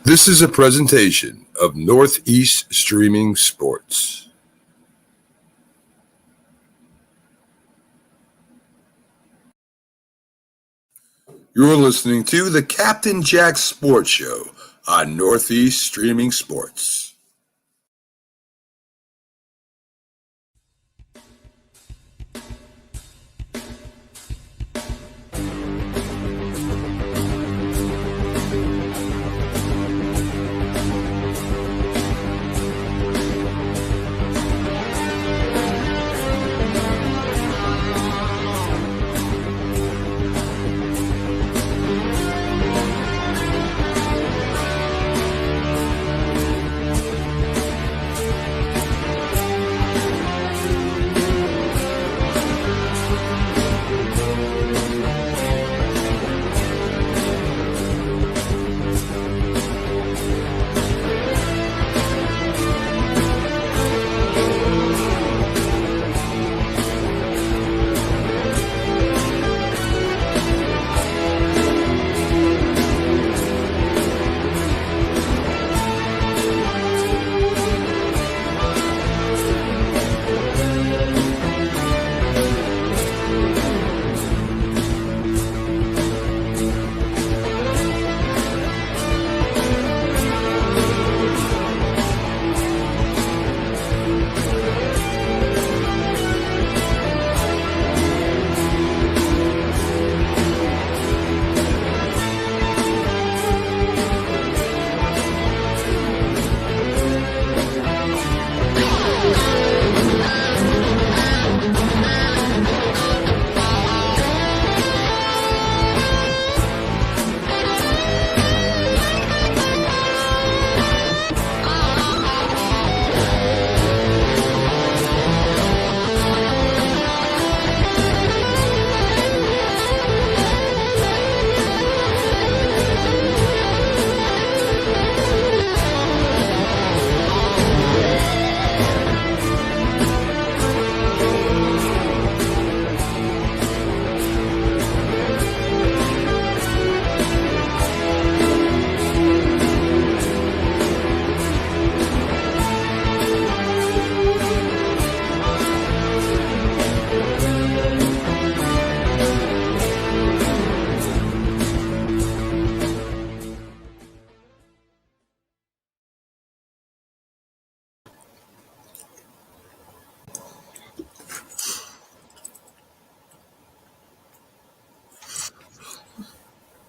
This is a presentation of Northeast Streaming Sports. You're listening to the Captain Jack Sports Show on Northeast Streaming Sports.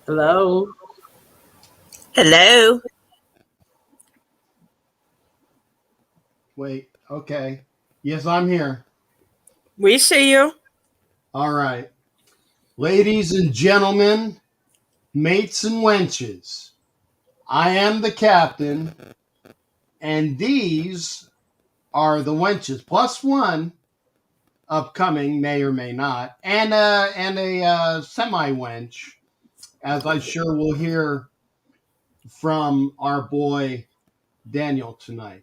Hello. Hello. Wait, okay. Yes, I'm here. We see you. All right. Ladies and gentlemen, mates and wenches, I am the captain, and these are the wenches, plus one upcoming, may or may not, and a semi-wench, as I sure will hear from our boy Daniel tonight.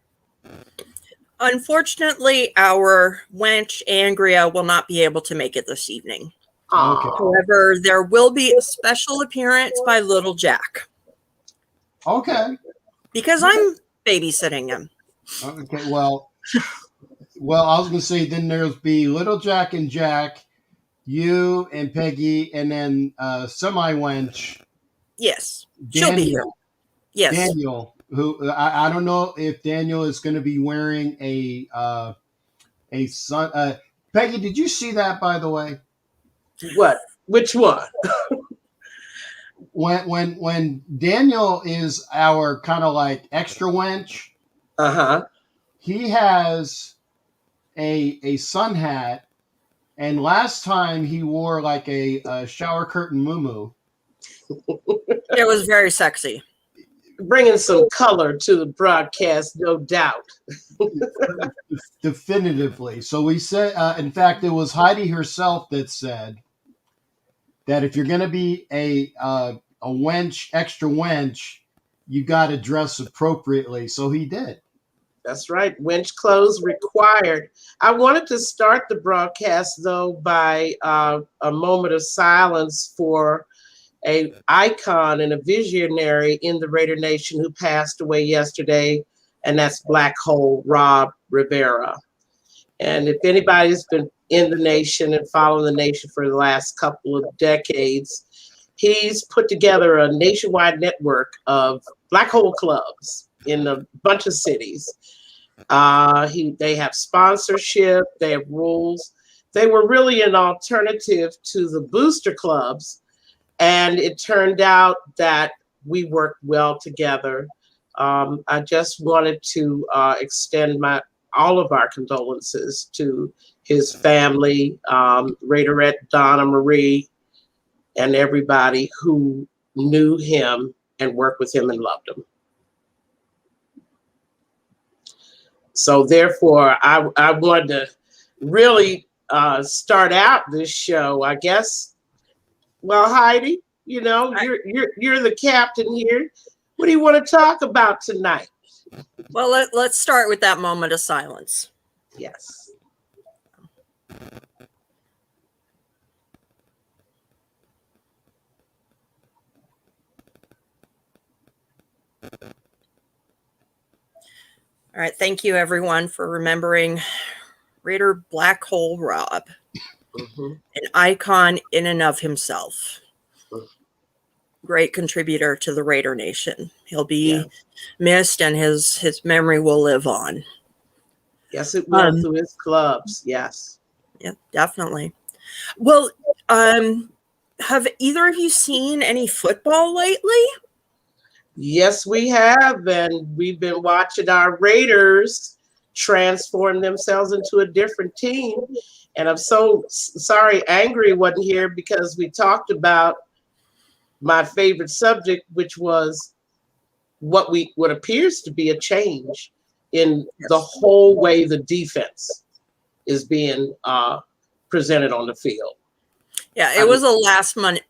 Unfortunately, our wench, Angria, will not be able to make it this evening. Okay. However, there will be a special appearance by Little Jack. Okay. Because I'm babysitting him. Okay, well, I was going to say then there'll be Little Jack and Jack, you and Peggy, and then semi-wench. Yes, Daniel. she'll be here. Yes. Daniel, who I don't know if Daniel is going to be wearing a sun. Peggy, did you see that, by the way? What? Which one? When Daniel is our kind of like extra wench, he has a sun hat, and last time he wore like a shower curtain muumuu. It was very sexy. Bringing some color to the broadcast, no doubt. Definitively. So we said, in fact, it was Heidi herself that said that if you're going to be a wench, extra wench, you got to dress appropriately. So he did. That's right. Wench clothes required. I wanted to start the broadcast, though, by a moment of silence for a icon and a visionary in the Raider Nation who passed away yesterday, and that's Black Hole Rob Rivera. And if anybody's been in the nation and following the nation for the last couple of decades, he's put together a nationwide network of black hole clubs in a bunch of cities. They have sponsorship, they have rules. They were really an alternative to the booster clubs. And it turned out that we worked well together. I just wanted to extend all of our condolences to his family, Raiderette Donna Marie, and everybody who knew him and worked with him and loved him. So therefore, I wanted to really start out this show, I guess. Well, Heidi, you know, you're the captain here. What do you want to talk about tonight? Well, let's start with that moment of silence. Yes. All right. Thank you, everyone, for remembering Raider Black Hole Rob, an icon in and of himself. Great contributor to the Raider Nation. He'll be missed, and his memory will live on. Yes, it will through his clubs. Yes. Yeah, definitely. Well, have either of you seen any football lately? Yes, we have, and we've been watching our Raiders transform themselves into a different team. And I'm so sorry Angria wasn't here, because we talked about my favorite subject, which was what appears to be a change in the whole way the defense is being presented on the field. Yeah, it was a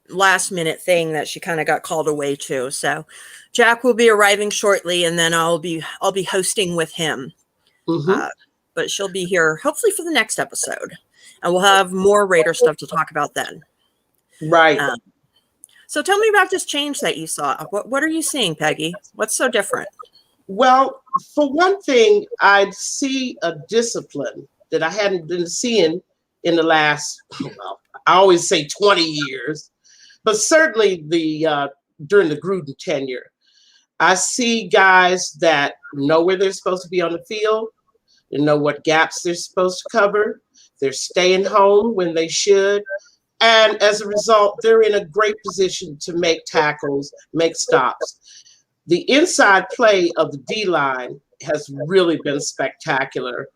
last minute thing that she kind of got called away to. So Jack will be arriving shortly, and then I'll be hosting with him. But she'll be here hopefully for the next episode, and we'll have more Raider stuff to talk about then. Right. So tell me about this change that you saw. What are you seeing, Peggy? What's so different? Well, for one thing, I see a discipline that I hadn't been seeing in the last, well, I always say 20 years, but certainly during the Gruden tenure. I see guys that know where they're supposed to be on the field, they know what gaps they're supposed to cover, they're staying home when they should, and as a result, they're in a great position to make tackles, make stops. The inside play of the D-line has really been spectacular.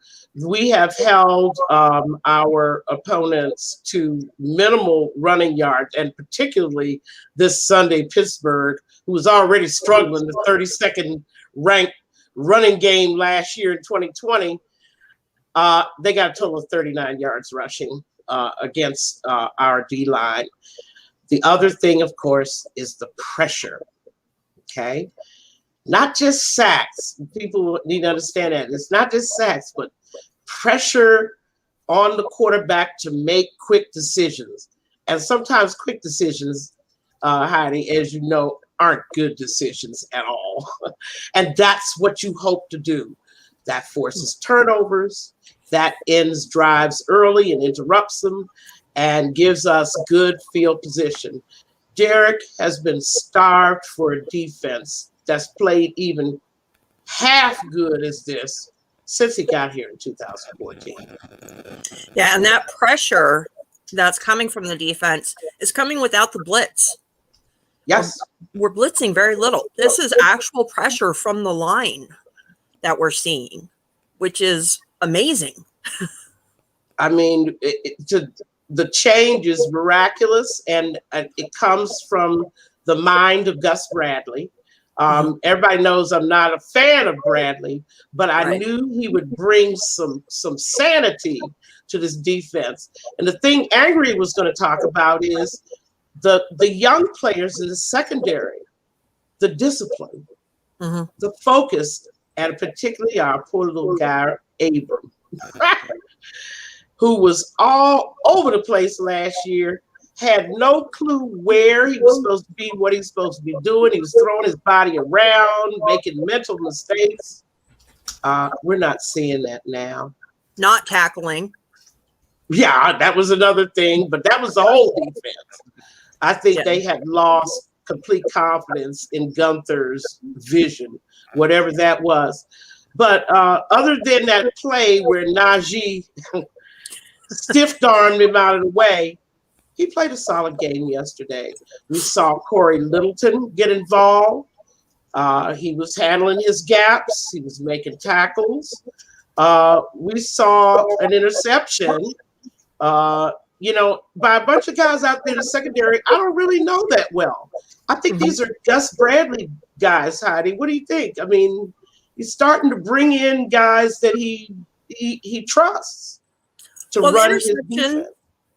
We have held our opponents to minimal running yards, and particularly this Sunday, Pittsburgh, who was already struggling, the 32nd ranked running game last year in 2020, they got a total of 39 yards rushing against our D-line. The other thing, of course, is the pressure, okay? Not just sacks. People need to understand that. It's not just sacks, but pressure on the quarterback to make quick decisions. And sometimes quick decisions, Heidi, as you know, aren't good decisions at all. And that's what you hope to do. That forces turnovers, that ends drives early and interrupts them, and gives us good field position. Derek has been starved for a defense that's played even half good as this since he got here in 2014. Yeah, and that pressure that's coming from the defense is coming without the blitz. Yes. We're blitzing very little. This is actual pressure from the line that we're seeing, which is amazing. I mean, the change is miraculous, and it comes from the mind of Gus Bradley. Everybody knows I'm not a fan of Bradley, but I knew he would bring some sanity to this defense. And the thing Angria was going to talk about is the young players in the secondary, the discipline, the focus, and particularly our poor little guy, Abram, who was all over the place last year, had no clue where he was supposed to be, what he was supposed to be doing. He was throwing his body around, making mental mistakes. We're not seeing that now. Not tackling. Yeah, that was another thing, but that was the whole defense. I think they had lost complete confidence in Gunther's vision, whatever that was. But other than that play where Najee stiff-armed him out of the way, he played a solid game yesterday. We saw Corey Littleton get involved. He was handling his gaps. He was making tackles. We saw an interception, by a bunch of guys out there in the secondary. I don't really know that well. I think these are Gus Bradley guys, Heidi. What do you think? I mean, he's starting to bring in guys that he trusts to run his defense.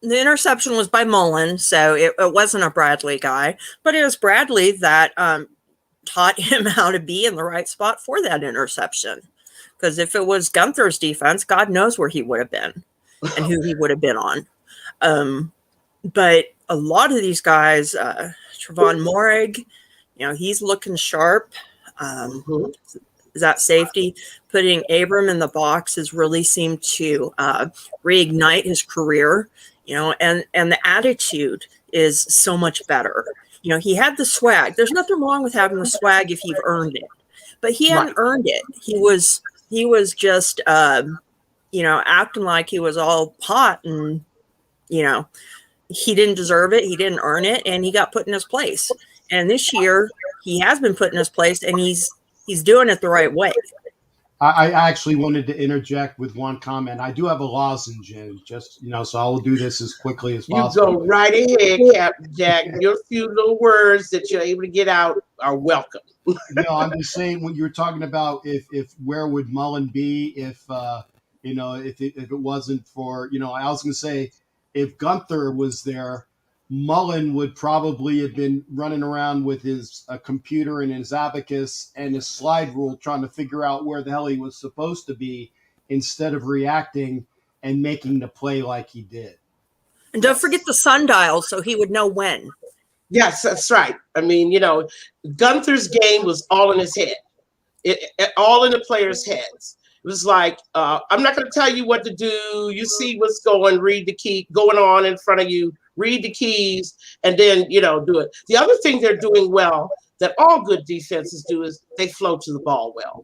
The interception was by Mullen, so it wasn't a Bradley guy, but it was Bradley that taught him how to be in the right spot for that interception. Because if it was Gunther's defense, God knows where he would have been and who he would have been on. But a lot of these guys, Trevon Moehrig, he's looking sharp. That safety, putting Abram in the box has really seemed to reignite his career. And the attitude is so much better. He had the swag. There's nothing wrong with having the swag if you've earned it, but he hadn't earned it. He was just, acting like he was all pot and, he didn't deserve it. He didn't earn it, and he got put in his place. And this year he has been put in his place, and he's doing it the right way. I actually wanted to interject with one comment. I do have a lozenge in, so I will do this as quickly as possible. You go right ahead, Captain Jack. Your few little words that you're able to get out are welcome. I'm just saying, when you're talking about if where would Mullen be if it wasn't for, I was going to say if Gunther was there, Mullen would probably have been running around with his computer and his abacus and his slide rule trying to figure out where the hell he was supposed to be instead of reacting and making the play like he did. And don't forget the sundial so he would know when. Yes, that's right. I mean, Gunther's game was all in his head, all in the players' heads. It was like, I'm not going to tell you what to do. You see what's going on in front of you. Read the keys, and then, do it. The other thing they're doing well that all good defenses do is they flow to the ball well.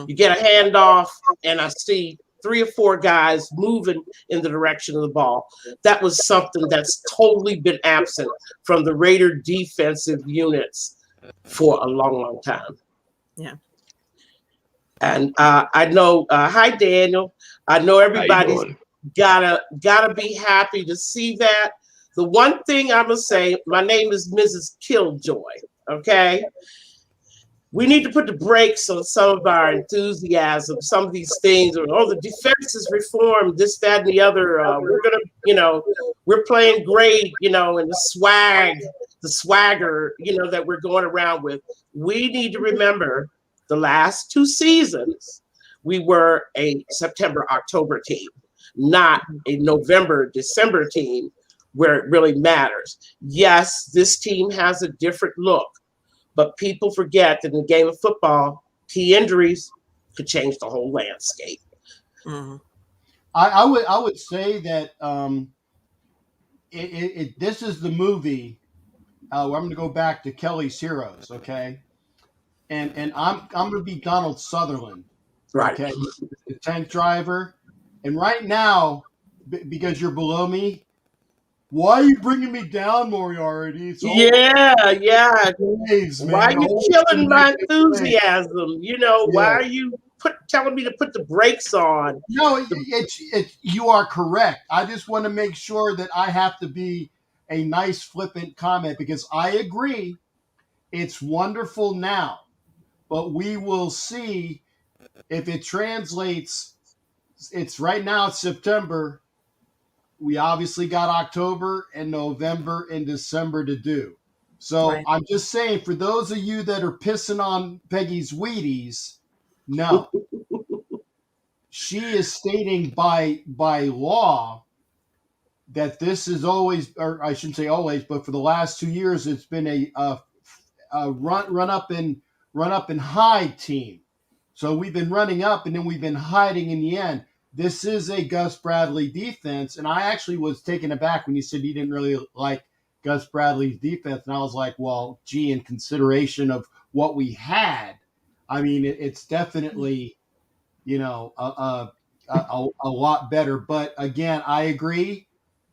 You get a handoff, and I see 3 or 4 guys moving in the direction of the ball. That was something that's totally been absent from the Raider defensive units for a long, long time. Yeah. And I know, hi, Daniel. I know everybody's gotta be happy to see that. The one thing I'm going to say, my name is Mrs. Killjoy, okay? We need to put the brakes on some of our enthusiasm, some of these things, or, the defense is reformed, this, that, and the other. We're going to, we're playing great, and the swagger, that we're going around with. We need to remember the last 2 seasons, we were a September, October team, not a November, December team, where it really matters. Yes, this team has a different look, but people forget that in the game of football, key injuries could change the whole landscape. I would say that this is the movie where I'm going to go back to Kelly's Heroes, okay? And I'm going to be Donald Sutherland, right? Okay, the tank driver. And right now, because you're below me, why are you bringing me down, Moriarty? Yeah. Days, why are you killing my enthusiasm? Why are you telling me to put the brakes on? No, you are correct. I just want to make sure that I have to be a nice flippant comment because I agree it's wonderful now, but we will see if it translates. It's right now, it's September. We obviously got October and November and December to do. So right. I'm just saying, for those of you that are pissing on Peggy's Wheaties, no. She is stating by law that this is always, or I shouldn't say always, but for the last 2 years, it's been a run up and hide team. So we've been running up and then we've been hiding in the end. This is a Gus Bradley defense, and I actually was taken aback when you said you didn't really like Gus Bradley's defense, and I was like, well, gee, in consideration of what we had, I mean, it's definitely, you know, a lot better. But again, I agree.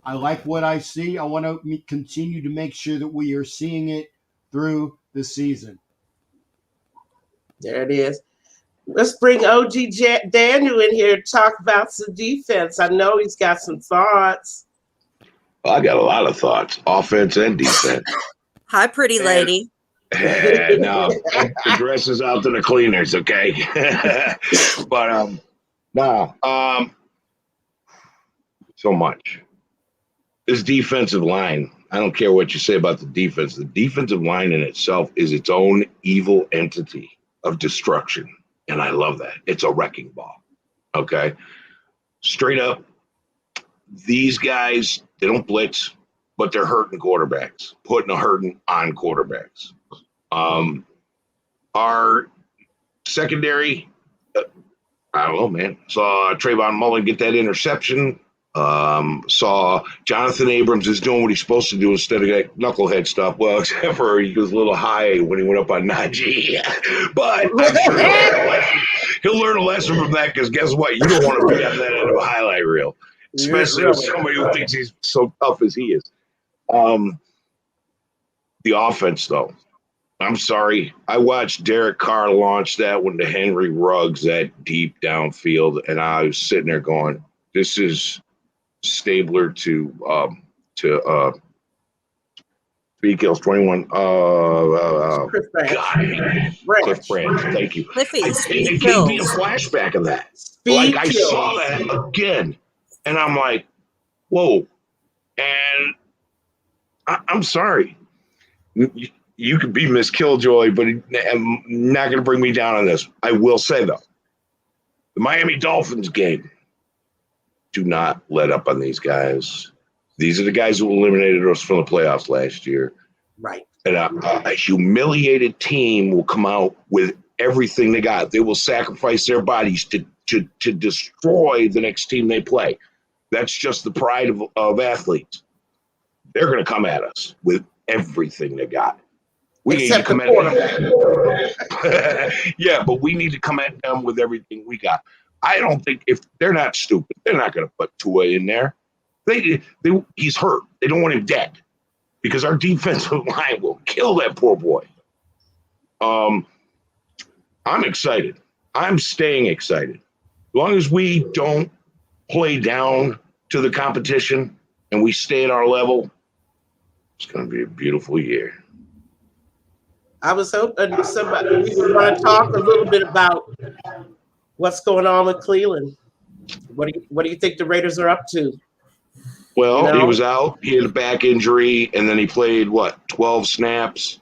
I like what I see. I want to continue to make sure that we are seeing it through the season. There it is. Let's bring OG Daniel in here to talk about some defense. I know he's got some thoughts. Well, I got a lot of thoughts, offense and defense. Hi, pretty lady. And the dress is out to the cleaners, okay? But so much. This defensive line, I don't care what you say about the defense. The defensive line in itself is its own evil entity of destruction. And I love that. It's a wrecking ball. Okay. Straight up, these guys, they don't blitz, but they're hurting quarterbacks, putting a hurting on quarterbacks. Our secondary, I don't know, man. Saw Trayvon Mullen get that interception. Saw Jonathan Abrams is doing what he's supposed to do instead of that knucklehead stuff. Well, except for he was a little high when he went up on Najee. But I'm sure he'll learn a lesson from that, because guess what? You don't want to be on that end of a highlight reel, especially with somebody who thinks he's so tough as he is. The offense, though. I'm sorry. I watched Derek Carr launch that one to Henry Ruggs that deep downfield, and I was sitting there going, this is Stabler to Speed Kills 21. Cliff Cliff Branch. Thank you. Cliffy, It gave me a flashback of that. I saw that again, and I'm like, whoa. And I'm sorry. You could be Miss Killjoy, but I'm not going to bring me down on this. I will say, though, the Miami Dolphins game, do not let up on these guys. These are the guys who eliminated us from the playoffs last year. Right. And a humiliated team will come out with everything they got. They will sacrifice their bodies to destroy the next team they play. That's just the pride of athletes. They're going to come at us with everything they got. We need to come at them. Yeah, but we need to come at them with everything we got. I don't think, if they're not stupid, they're not going to put Tua in there. He's hurt. They don't want him dead, because our defensive line will kill that poor boy. I'm excited. I'm staying excited. As long as we don't play down to the competition and we stay at our level, it's going to be a beautiful year. I was hoping we were going to talk a little bit about what's going on with Cleveland. What do you think the Raiders are up to? Well, he was out. He had a back injury, and then he played 12 snaps.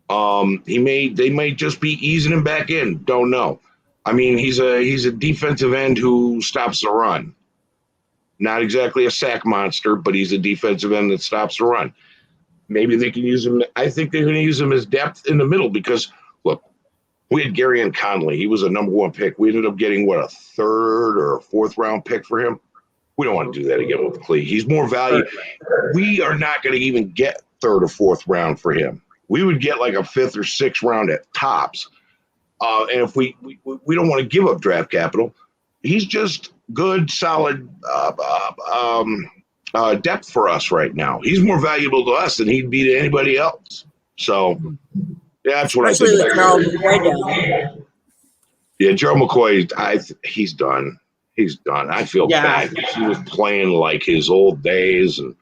They may just be easing him back in. Don't know. I mean, he's a defensive end who stops the run. Not exactly a sack monster, but he's a defensive end that stops the run. Maybe they can use him. I think they're going to use him as depth in the middle, because, look, we had Gary and Conley. He was a number one pick. We ended up getting, a third or a fourth round pick for him. We don't want to do that again with Clee. He's more valuable. We are not going to even get third or fourth round for him. We would get like a fifth or sixth round at tops. And if we don't want to give up draft capital, he's just good, solid depth for us right now. He's more valuable to us than he'd be to anybody else. So that's what Especially I think. With Gerald McCoy down. Yeah, Gerald McCoy, he's done. He's done. I feel bad. He was playing like his old days, and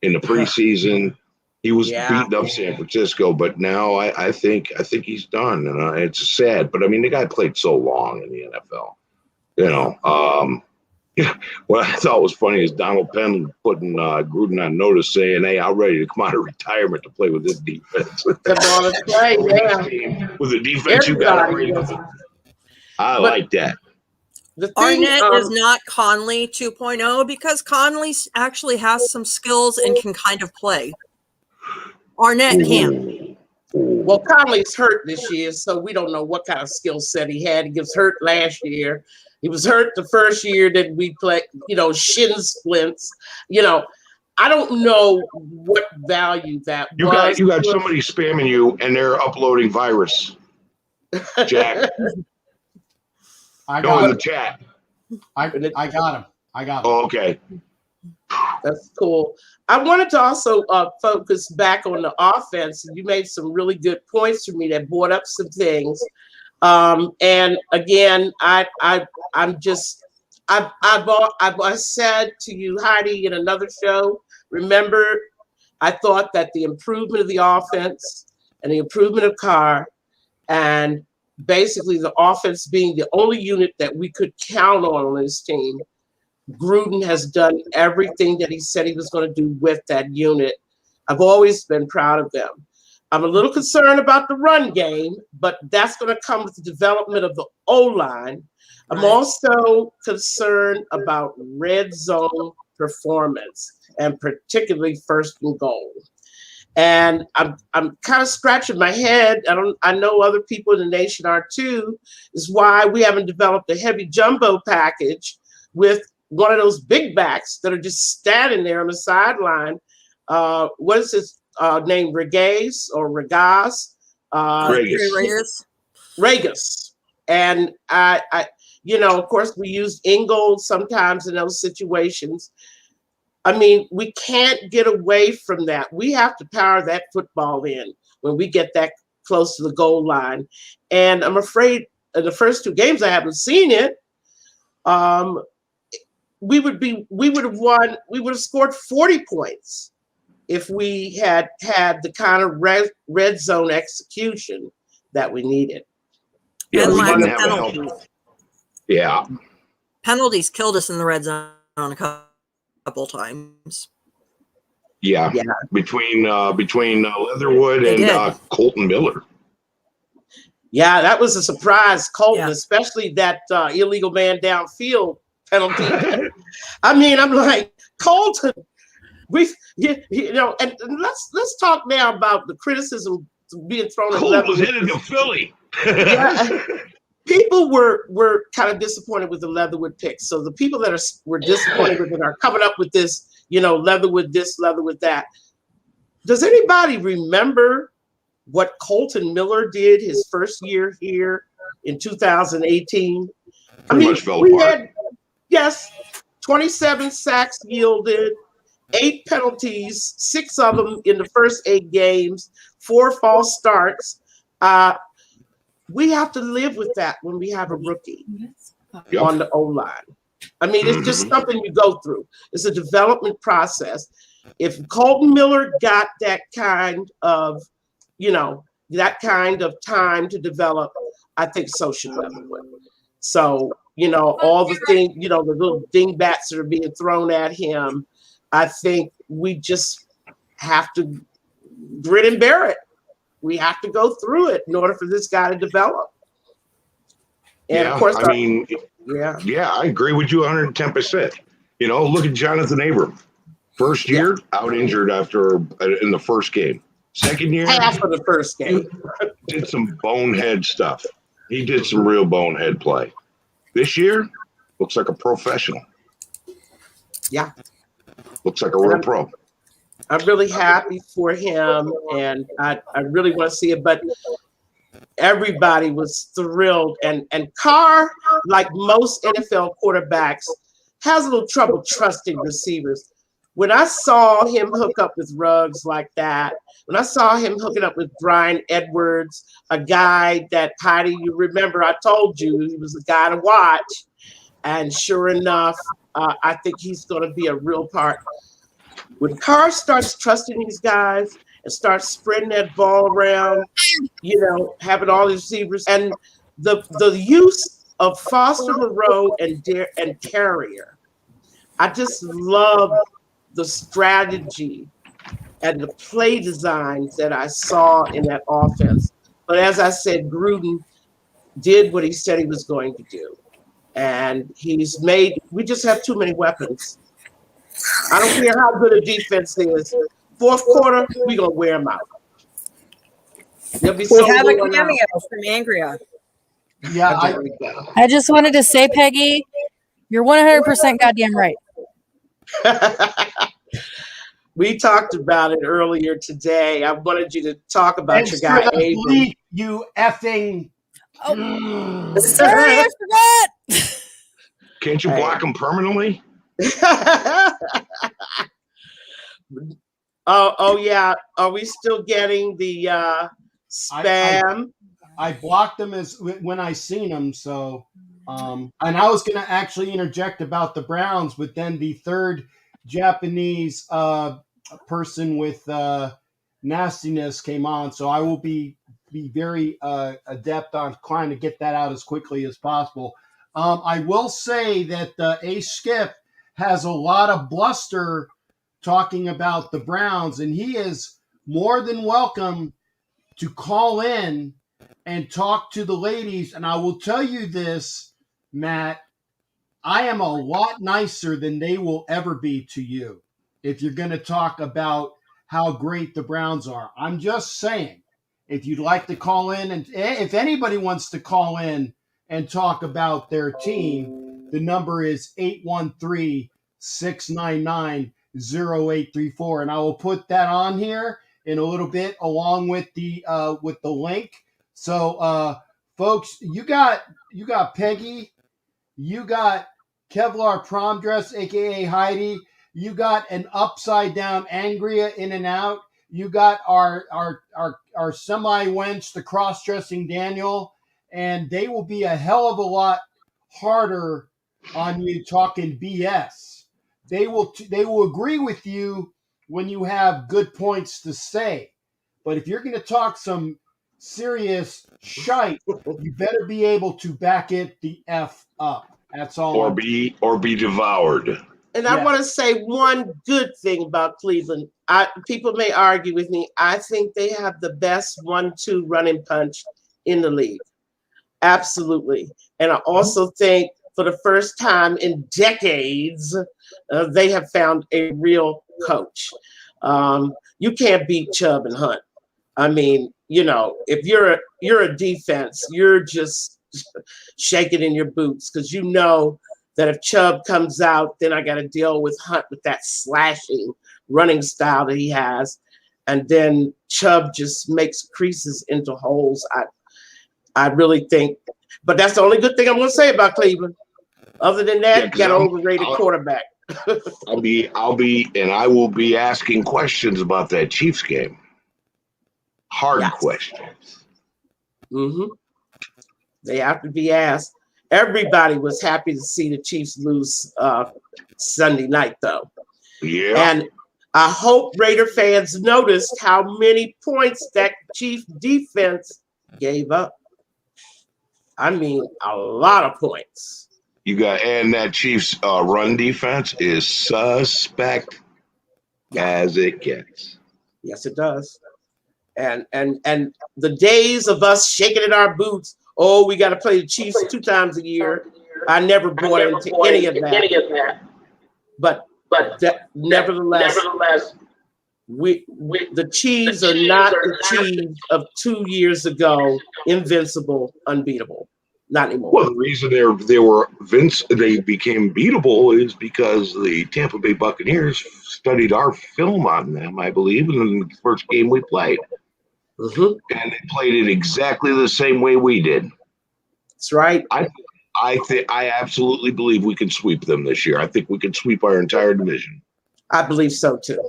in the preseason, he was beating up San Francisco. But now I think he's done, and it's sad. But I mean, the guy played so long in the NFL. What I thought was funny is Donald Penn putting Gruden on notice, saying, "Hey, I'm ready to come out of retirement to play with this defense." Come on and play, with the defense you got. I like that. The thing, Arnett is not Conley 2.0 because Conley actually has some skills and can kind of play. Arnett can't. Well, Conley's hurt this year, so we don't know what kind of skill set he had. He was hurt last year. He was hurt the first year that we played, shin splints. I don't know what value that was. You got somebody spamming you, and they're uploading virus. Jack, I go got in him. the chat. I got him. I got him. Oh, okay. That's cool. I wanted to also focus back on the offense. You made some really good points for me that brought up some things. And again, I've said to you, Heidi, in another show, remember, I thought that the improvement of the offense and the improvement of Carr and basically the offense being the only unit that we could count on this team, Gruden has done everything that he said he was going to do with that unit. I've always been proud of them. I'm a little concerned about the run game, but that's going to come with the development of the O-line. I'm also concerned about red zone performance, and particularly first and goal. And I'm kind of scratching my head. I know other people in the nation are too, is why we haven't developed a heavy jumbo package with one of those big backs that are just standing there on the sideline. What is his name? Regas or Regas? Regas. And I of course, we use Ingold sometimes in those situations. I mean, we can't get away from that. We have to power that football in when we get that close to the goal line. And I'm afraid in the first two games, I haven't seen it. We would have won. We would have scored 40 points if we had the kind of red zone execution that we needed. Yeah, And we lack didn't of have a penalties. help. Yeah. Penalties killed us in the red zone a couple times. Yeah. Between Leatherwood and Colton Miller. Yeah, that was a surprise, Colton, especially that illegal man downfield penalty. I mean, I'm like, Colton, and let's talk now about the criticism being thrown at Colton was headed to Philly. People were kind of disappointed with the Leatherwood pick. So the people that were disappointed with it are coming up with this, Leatherwood this, Leatherwood that. Does anybody remember what Colton Miller did his first year here in 2018? Pretty much fell apart. Had 27 sacks yielded, 8 penalties, 6 of them in the first 8 games, 4 false starts. We have to live with that when we have a rookie on the O-line. I mean, it's just something you go through. It's a development process. If Colton Miller got that kind of time to develop, I think so should Leatherwood. So, all the things, the little dingbats that are being thrown at him, I think we just have to grit and bear it. We have to go through it in order for this guy to develop. And of course, I agree with you 110%. Look at Jonathan Abram. First year, out injured in the first game. Second year, half of the first game, did some bonehead stuff. He did some real bonehead play. This year, looks like a professional. Yeah. Looks like a real pro. I'm really happy for him, and I really want to see it. But everybody was thrilled, and Carr, like most NFL quarterbacks, has a little trouble trusting receivers. When I saw him hook up with Ruggs like that, when I saw him hooking up with Brian Edwards, a guy that, Heidi, you remember I told you he was a guy to watch, and sure enough, I think he's going to be a real part. When Carr starts trusting these guys and starts spreading that ball around, having all these receivers, and the use of Foster, Moreau, and Carrier, I just love the strategy and the play designs that I saw in that offense. But as I said, Gruden did what he said he was going to do. And he's made, we just have too many weapons. I don't care how good a defense is. Fourth quarter, we're going to wear them out. We have a cameo from Angria. Yeah, I just wanted to say, Peggy, you're 100% goddamn right. We talked about it earlier today. I wanted you to talk about your guy, Avery. You effing. Sorry, I forgot. Can't you block him permanently? Oh yeah. Are we still getting the spam? I blocked them as when I seen them. So, and I was going to actually interject about the Browns, but then the third Japanese person with nastiness came on. So I will be very adept on trying to get that out as quickly as possible. I will say that A Skip has a lot of bluster talking about the Browns, and he is more than welcome to call in and talk to the ladies. And I will tell you this, Matt, I am a lot nicer than they will ever be to you if you're going to talk about how great the Browns are. I'm just saying, if you'd like to call in, and if anybody wants to call in and talk about their team, the number is 813-699-0834. And I will put that on here in a little bit along with the link. So folks, you got Peggy, you got Kevlar prom dress, aka Heidi, you got an upside down Angria in and out, you got our semi wench, the cross dressing Daniel, and they will be a hell of a lot harder on you talking BS. They will agree with you when you have good points to say, but if you're going to talk some serious shite, you better be able to back it the F up. That's all. Or be devoured. And I want to say one good thing about Cleveland. People may argue with me. I think they have the best 1-2 running punch in the league. Absolutely. And I also think for the first time in decades, they have found a real coach. You can't beat Chubb and Hunt. I mean, you know, if you're a defense, you're just shaking in your boots because you know that if Chubb comes out, then I got to deal with Hunt with that slashing running style that he has. And then Chubb just makes creases into holes. I really think, but that's the only good thing I'm going to say about Cleveland. Other than that, you got an overrated quarterback. I will be asking questions about that Chiefs game. Hard questions. Mm-hmm. They have to be asked. Everybody was happy to see the Chiefs lose Sunday night, though. Yeah. And I hope Raider fans noticed how many points that Chief defense gave up. I mean, a lot of points. And that Chiefs run defense is suspect as it gets. Yes, it does. And the days of us shaking in our boots, oh, we got to play the Chiefs 2 times a year. I never bought into any of that. But nevertheless, the Chiefs are not the Chiefs of 2 years ago, invincible, unbeatable. Not anymore. Well, the reason they became beatable is because the Tampa Bay Buccaneers studied our film on them, I believe, in the first game we played. Mm-hmm. And they played it exactly the same way we did. That's right. I absolutely believe we can sweep them this year. I think we can sweep our entire division. I believe so too.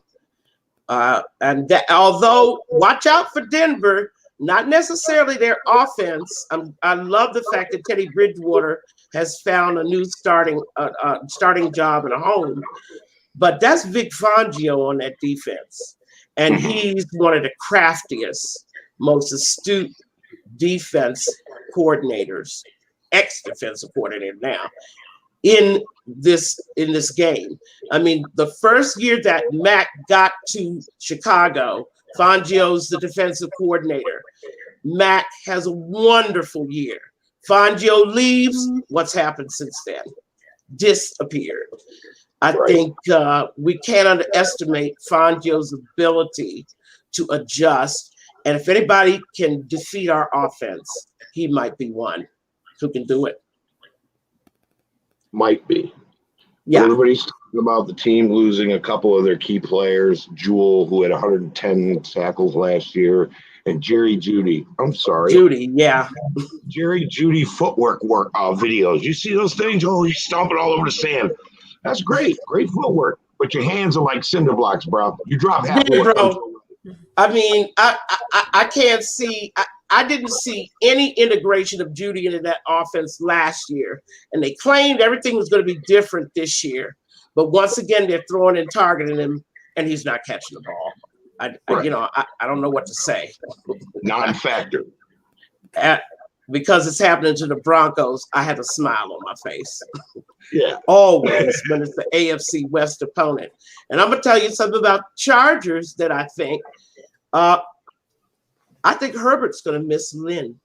And that, although watch out for Denver, not necessarily their offense. I love the fact that Teddy Bridgewater has found a new starting job and a home, but that's Vic Fangio on that defense. And he's one of the craftiest, most astute defense coordinators, ex-defensive coordinator now, in this game. I mean, the first year that Mac got to Chicago, Fangio's the defensive coordinator. Mac has a wonderful year. Fangio leaves. What's happened since then? Disappeared. I think we can't underestimate Fangio's ability to adjust. And if anybody can defeat our offense, he might be one who can do it. Might be. Yeah. Everybody's talking about the team losing a couple of their key players. Jewel, who had 110 tackles last year, and Jerry Judy. I'm sorry. Judy, yeah. Jerry Judy footwork videos. You see those things? Oh, he's stomping all over the sand. That's great. Great footwork. But your hands are like cinder blocks, bro. You drop halfway. Bro. I mean, I can't see. I didn't see any integration of Judy into that offense last year, and they claimed everything was going to be different this year. But once again, they're throwing and targeting him, and he's not catching the ball. I don't know what to say. Non-factor. Because it's happening to the Broncos, I had a smile on my face. Yeah. Always when it's the AFC West opponent. And I'm going to tell you something about Chargers that I think Herbert's going to miss Lynn.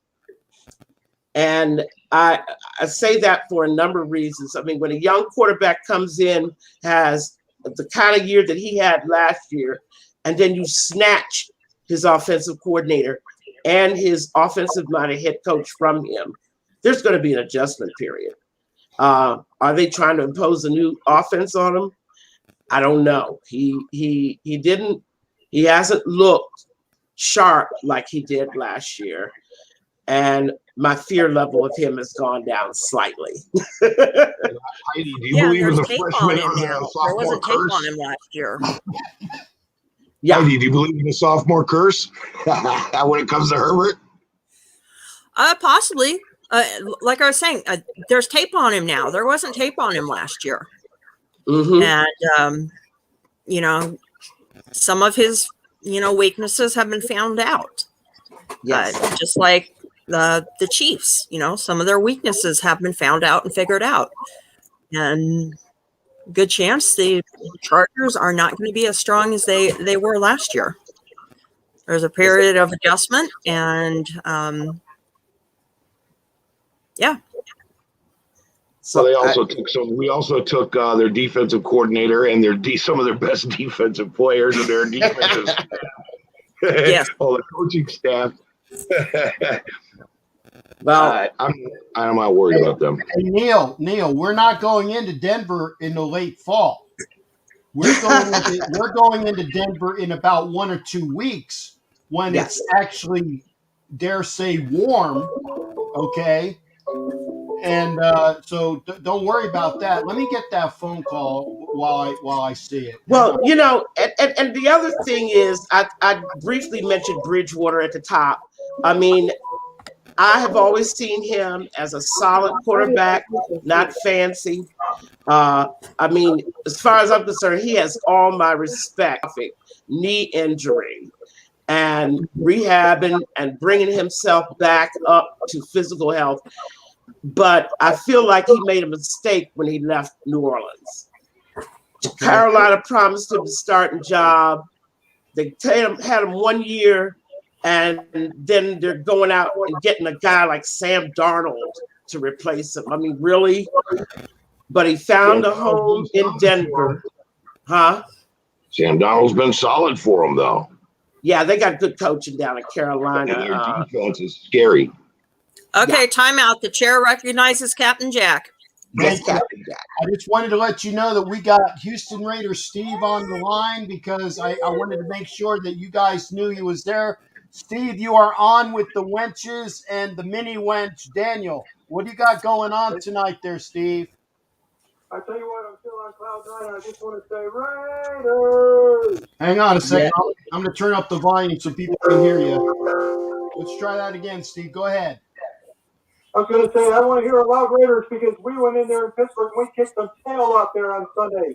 And I say that for a number of reasons. I mean, when a young quarterback comes in, has the kind of year that he had last year, and then you snatch his offensive coordinator and his offensive-minded head coach from him, there's going to be an adjustment period. Are they trying to impose a new offense on him? I don't know. He hasn't looked sharp like he did last year. And my fear level of him has gone down slightly. Heidi, do you believe in the freshman there wasn't tape on him last year. Yeah. Heidi, do you believe in the sophomore curse when it comes to Herbert? Possibly. Like I was saying, there's tape on him now. There wasn't tape on him last year. And, some of his, weaknesses have been found out. Yes. Just like the Chiefs, some of their weaknesses have been found out and figured out. And good chance the Chargers are not going to be as strong as they were last year. There's a period of adjustment, and yeah. So we also took their defensive coordinator and some of their best defensive players and their defensive yes. all the coaching staff. Well, I'm not worried about them. Hey, Neil, we're not going into Denver in the late fall. We're going into Denver in about 1 or 2 weeks when it's actually, dare say, warm. Okay. And so don't worry about that. Let me get that phone call while I see it. Well, and the other thing is, I briefly mentioned Bridgewater at the top. I mean, I have always seen him as a solid quarterback, not fancy. I mean, as far as I'm concerned, he has all my respect. Knee injury and rehabbing and bringing himself back up to physical health. But I feel like he made a mistake when he left New Orleans. Carolina promised him a starting job. They had him 1 year, and then they're going out and getting a guy like Sam Darnold to replace him. I mean, really? But he found a home in Denver. Huh? Sam Darnold's been solid for him, though. Yeah, they got good coaching down in Carolina. And their defense is scary. Okay, timeout. The chair recognizes Captain Jack. Yes, Captain Jack. I just wanted to let you know that we got Houston Raiders Steve on the line because I wanted to make sure that you guys knew he was there. Steve, you are on with the Wenches and the mini wench, Daniel. What do you got going on tonight there, Steve? I tell you what, I'm still on cloud nine. I just want to say Raiders. Hang on a second. Yeah. I'm going to turn up the volume so people can hear you. Let's try that again, Steve. Go ahead. I was going to say, I want to hear a loud Raiders because we went in there in Pittsburgh and we kicked some tail out there on Sunday.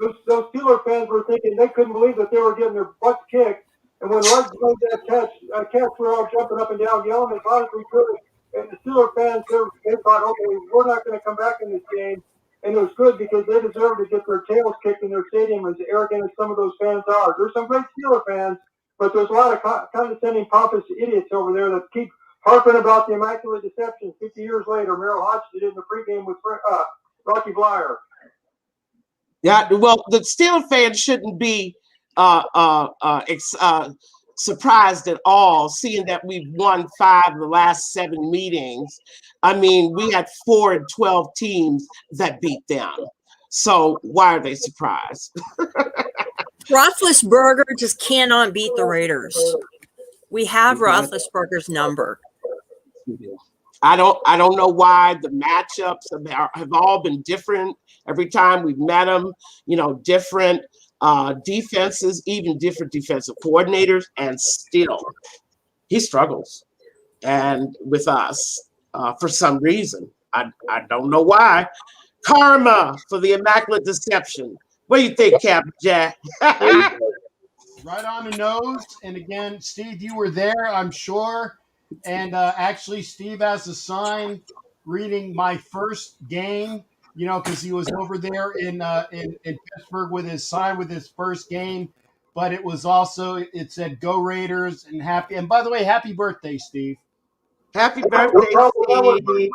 Those Steelers fans were thinking they couldn't believe that they were getting their butts kicked. And when Lutz made that catch, we were all jumping up and down, yelling as loud as we could. And the Steelers fans, they thought, okay, we're not going to come back in this game. And it was good because they deserved to get their tails kicked in their stadium, as arrogant as some of those fans are. There's some great Steelers fans, but there's a lot of condescending pompous idiots over there that keep harping about the Immaculate Deception 50 years later. Merrill Hodge did it in the pregame with Rocky Blyer. Yeah, well, the Steel fans shouldn't be surprised at all, seeing that we've won 5 of the last 7 meetings. I mean, we had 4 and 12 teams that beat them. So why are they surprised? Roethlisberger just cannot beat the Raiders. We have Roethlisberger's number. I don't know why the matchups have all been different every time we've met him. You know, different defenses, even different defensive coordinators, and still he struggles. And with us, for some reason, I don't know why. Karma for the Immaculate Deception. What do you think, Captain Jack? Right on the nose. And again, Steve, you were there, I'm sure. And actually, Steve has a sign reading my first game, you know, because he was over there in Pittsburgh with his sign with his first game. But it was also, it said, "Go Raiders," and happy. And by the way, happy birthday, Steve. Happy birthday, Steve.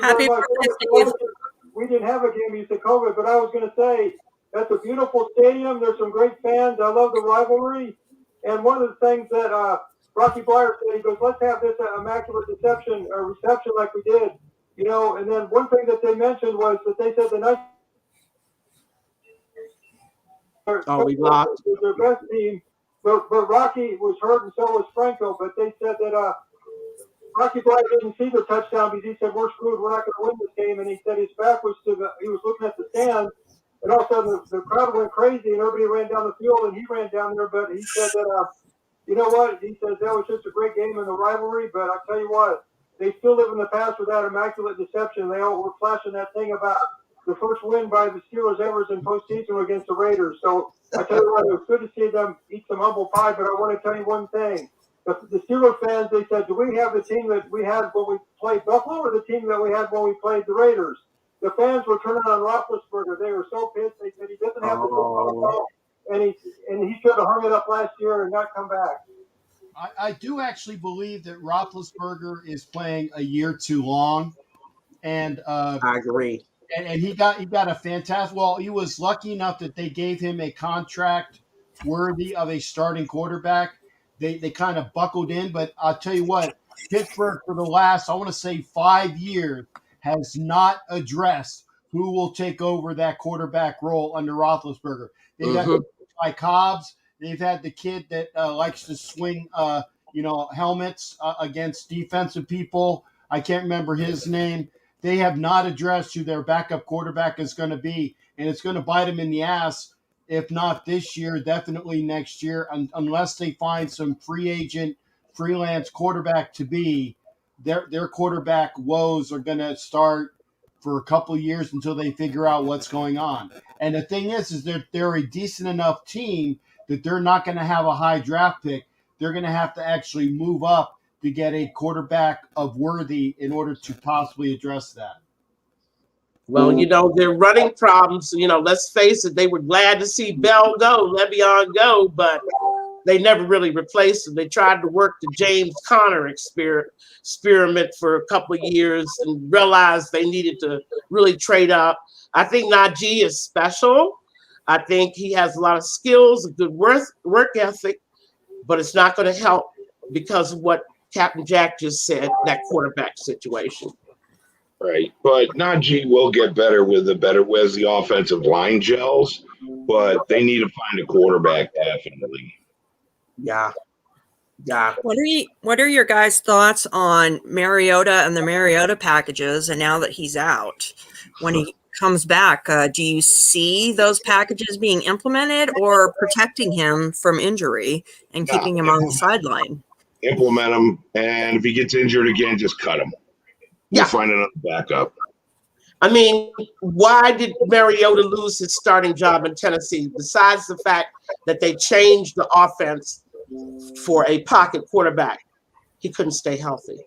Happy birthday, Steve. We didn't have a game because of COVID, but I was going to say, that's a beautiful stadium. There's some great fans. I love the rivalry. And one of the things that Rocky Blyer said, he goes, let's have this Immaculate Deception reception like we did. You know, and then one thing that they mentioned was that they said the night we lost. was their best team, but Rocky was hurt and so was Franco. But they said that Rocky Blyer didn't see the touchdown because he said, we're screwed, we're not going to win this game. And he said his back was to he was looking at the stands, and all of a sudden the crowd went crazy and everybody ran down the field and he ran down there. But he said that, you know what? He says that was just a great game in the rivalry. But I tell you what, they still live in the past with that Immaculate Deception. They all were flashing that thing about the first win by the Steelers ever in postseason against the Raiders. So I tell you what, it was good to see them eat some humble pie. But I want to tell you one thing. The Steelers fans, they said, do we have the team that we had when we played Buffalo or the team that we had when we played the Raiders? The fans were turning on Roethlisberger. They were so pissed. They said he doesn't have the football, and he should have hung it up last year and not come back. I do actually believe that Roethlisberger is playing a year too long, and I agree. And he got a fantastic. Well, he was lucky enough that they gave him a contract worthy of a starting quarterback. They kind of buckled in, but I'll tell you what, Pittsburgh for the last, I want to say 5 years, has not addressed who will take over that quarterback role under Roethlisberger. They've got Mike Hobbs. They've had the kid that likes to swing, helmets against defensive people. I can't remember his name. They have not addressed who their backup quarterback is going to be, and it's going to bite them in the ass. If not this year, definitely next year, unless they find some free agent, freelance quarterback to be. Their quarterback woes are going to start for a couple of years until they figure out what's going on. And the thing is they're a decent enough team that they're not going to have a high draft pick. They're going to have to actually move up to get a quarterback of worthy in order to possibly address that. Well, you know, their running problems, you know, let's face it, they were glad to see Bell go, Le'Veon go, but they never really replaced him. They tried to work the James Conner experiment for a couple of years and realized they needed to really trade up. I think Najee is special. I think he has a lot of skills, a good work ethic, but it's not going to help because of what Captain Jack just said, that quarterback situation. Right, but Najee will get better as the offensive line gels, but they need to find a quarterback definitely. Yeah. What are your guys' thoughts on Mariota and the Mariota packages? And now that he's out, when he comes back, do you see those packages being implemented or protecting him from injury and keeping him on the sideline? Implement him, and if he gets injured again, just cut him. Yeah. Find another backup. I mean, why did Mariota lose his starting job in Tennessee? Besides the fact that they changed the offense for a pocket quarterback, he couldn't stay healthy.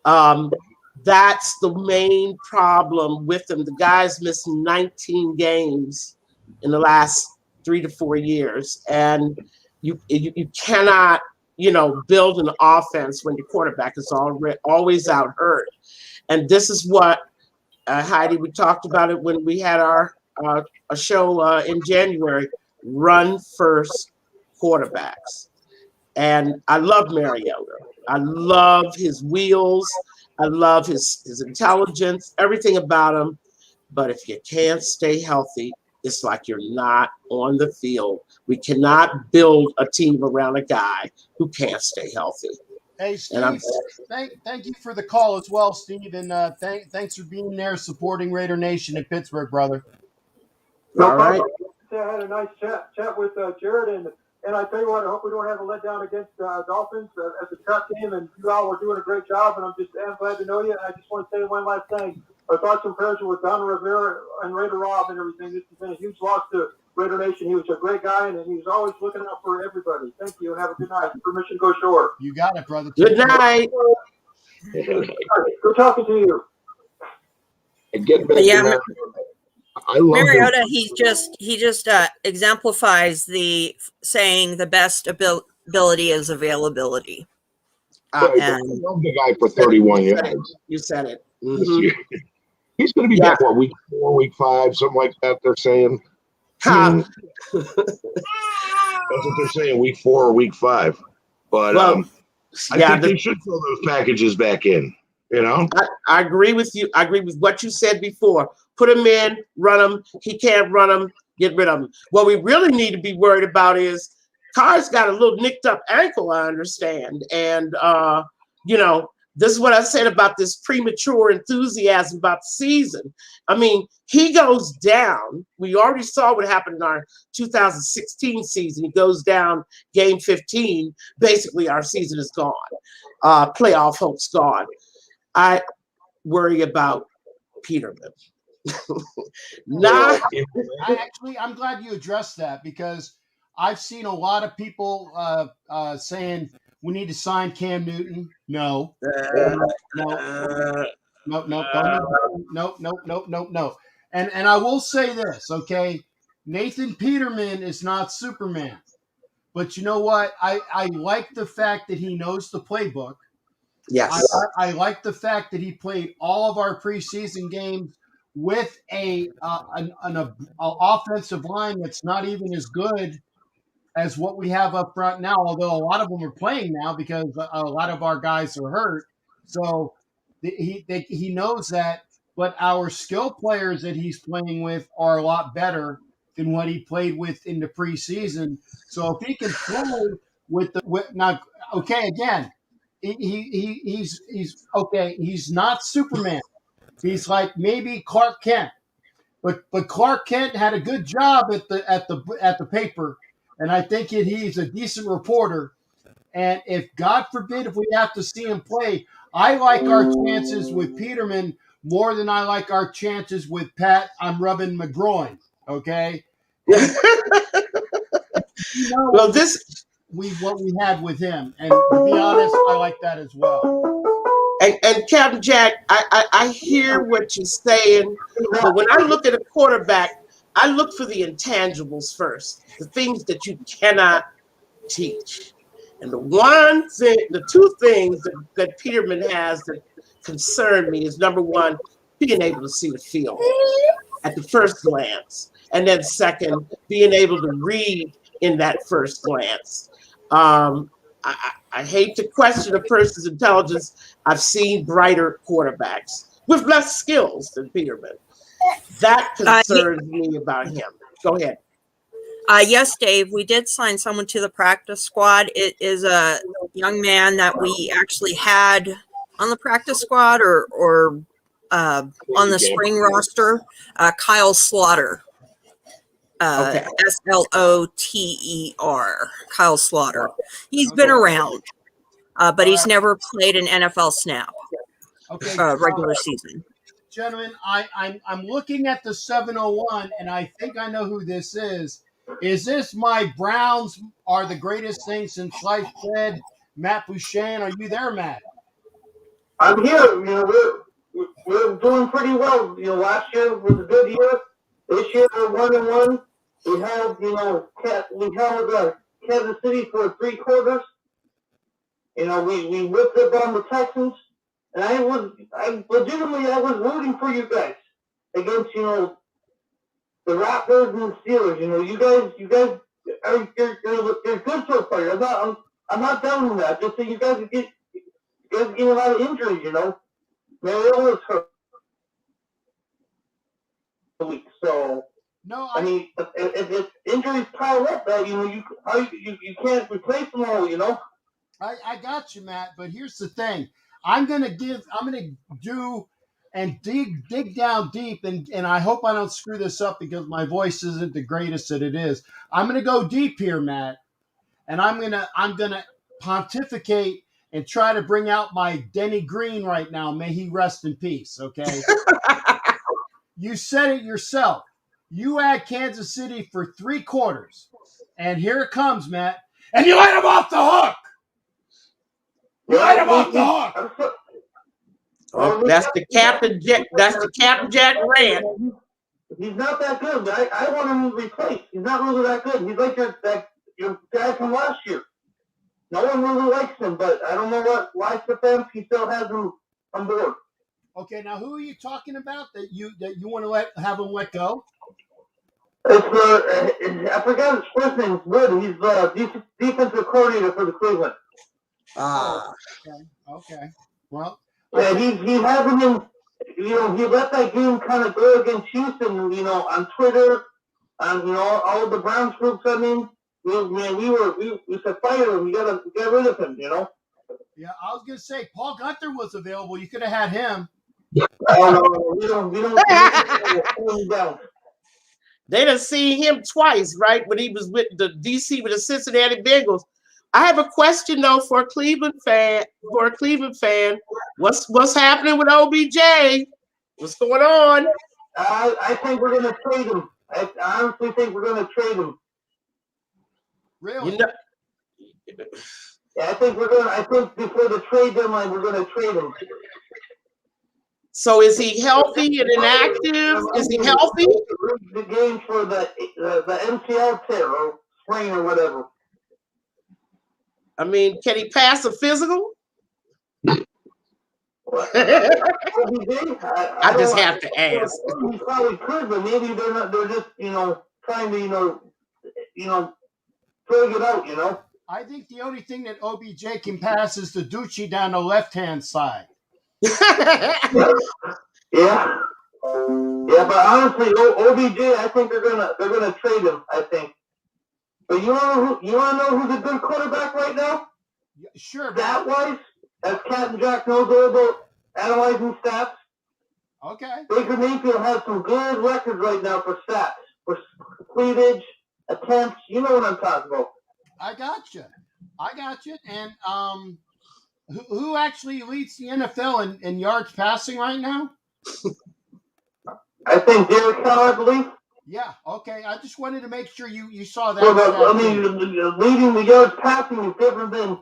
That's the main problem with him. The guy's missed 19 games in the last 3 to 4 years, and you cannot build an offense when your quarterback is always out hurt. And this is what, Heidi, we talked about it when we had our a show in January, run first quarterbacks. And I love Mariota. I love his wheels. I love his intelligence, everything about him. But if you can't stay healthy, it's like you're not on the field. We cannot build a team around a guy who can't stay healthy. Hey, Steve, thank you for the call as well, Steve, and thanks for being there supporting Raider Nation in Pittsburgh, brother. No All right. I had a nice chat with Jared, and I tell you what, I hope we don't have a letdown against Dolphins as a tough team, and you all were doing a great job, and I'm glad to know you. And I just want to say one last thing. Our thoughts and prayers are with Don Rivera and Raider Rob and everything. This has been a huge loss to Raider Nation. He was a great guy, and he was always looking out for everybody. Thank you, and have a good night. Permission to go short. You got it, brother. Good night. Good talking to you. Yeah, I love Mariota. He just exemplifies the saying the best ability is availability. I love the guy for 31 yards. You said it. He's going to be back, week 4, week 5, something like that, they're saying. That's what they're saying, week 4 or week 5. But I think they should throw those packages back in, I agree with you. I agree with what you said before. Put him in, run him. He can't run him, get rid of him. What we really need to be worried about is Carr's got a little nicked up ankle, I understand. And, this is what I said about this premature enthusiasm about the season. I mean, he goes down. We already saw what happened in our 2016 season. He goes down game 15. Basically, our season is gone. Playoff hope's gone. I worry about Peterman. I'm glad you addressed that, because I've seen a lot of people saying we need to sign Cam Newton. No. And I will say this, okay? Nathan Peterman is not Superman. But you know what? I like the fact that he knows the playbook. Yes. I like the fact that he played all of our preseason games with an offensive line that's not even as good as what we have up front now, although a lot of them are playing now because a lot of our guys are hurt. So he knows that, but our skill players that he's playing with are a lot better than what he played with in the preseason. So if he can play again, he's okay. He's not Superman. He's like maybe Clark Kent, but Clark Kent had a good job at the paper. And I think he's a decent reporter. And if, God forbid, if we have to see him play, I like our chances with Peterman more than I like our chances with Pat. I'm rubbing McGroin, okay? Well, what we had with him. And to be honest, I like that as well. And Captain Jack, I hear what you're saying, but when I look at a quarterback, I look for the intangibles first, the things that you cannot teach. And the two things that Peterman has that concern me is, number one, being able to see the field at the first glance. And then second, being able to read in that first glance. I hate to question a person's intelligence. I've seen brighter quarterbacks with less skills than Peterman. That concerns me about him. Go ahead. Yes, Dave, we did sign someone to the practice squad. It is a young man that we actually had on the practice squad or on the spring roster, Kyle Slaughter. Sloter, Kyle Slaughter. He's been around, but he's never played an NFL snap, regular season. Gentlemen, I'm looking at the 701, and I think I know who this is. Is this my Browns are the greatest thing since sliced bread? Matt Bouchon, are you there, Matt? I'm here. We're doing pretty well. Last year was a good year. This year we're 1-1. We held Kansas City for 3 quarters. You know, we whipped up on the Texans, and I was rooting for you guys against, you know, the Raptors and the Steelers. You know, you guys are you're good so far. I'm not doubting that. Just that you guys get a lot of injuries. You know, Mariota's hurt. So No, I mean, if injuries pile up, you know, you can't replace them all. You know. I got you, Matt. But here's the thing: I'm gonna do and dig down deep, and I hope I don't screw this up because my voice isn't the greatest that it is. I'm gonna go deep here, Matt, and I'm gonna pontificate and try to bring out my Denny Green right now. May he rest in peace. Okay. You said it yourself. You had Kansas City for 3 quarters, and here it comes, Matt, and you let him off the hook. You let him off the hook. Oh, that's the Captain Jack. That's the Captain Jack rant. He's not that good. But I want him replaced. He's not really that good. He's like your guy from last year. No one really likes him, but I don't know why Stefanski still has him on board. Okay, now who are you talking about that you want to have him let go? It's I forgot his first name. It's Wood. He's the defensive coordinator for the Cleveland. Okay. Well, yeah, he hasn't been. You know, he let that game kind of go against Houston. You know, on Twitter, on all of the Browns groups. I mean, we said fire him. We gotta get rid of him. You know. Yeah, I was gonna say Paul Gunther was available. You could have had him. Oh, no, we don't down. They done seen him twice, right? When he was with the DC with the Cincinnati Bengals. I have a question though for a Cleveland fan. What's happening with OBJ? What's going on? I think we're gonna trade him. I honestly think we're gonna trade him. Really? You know, yeah, I think before the trade deadline we're gonna trade him. so is he healthy and inactive? Is he healthy? The game for the MCL tear or sprain or whatever. I mean, can he pass a physical? I just have to ask. He probably could, but maybe they're not. They're just trying to figure it out. I think the only thing that OBJ can pass is the Ducci down the left-hand side. Yeah, but honestly, OBJ, I think they're gonna trade him. I think. But you want to know who's a good quarterback right now? Yeah, sure. Stat-wise, as Captain Jack knows all about analyzing stats. Okay. Baker Mayfield has some good records right now for stats, for cleavage, attempts. You know what I'm talking about. I got you. And who actually leads the NFL in yards passing right now? I think Derek Carr, I believe. Yeah, okay. I just wanted to make sure you saw that. Well, leading the yards passing is different than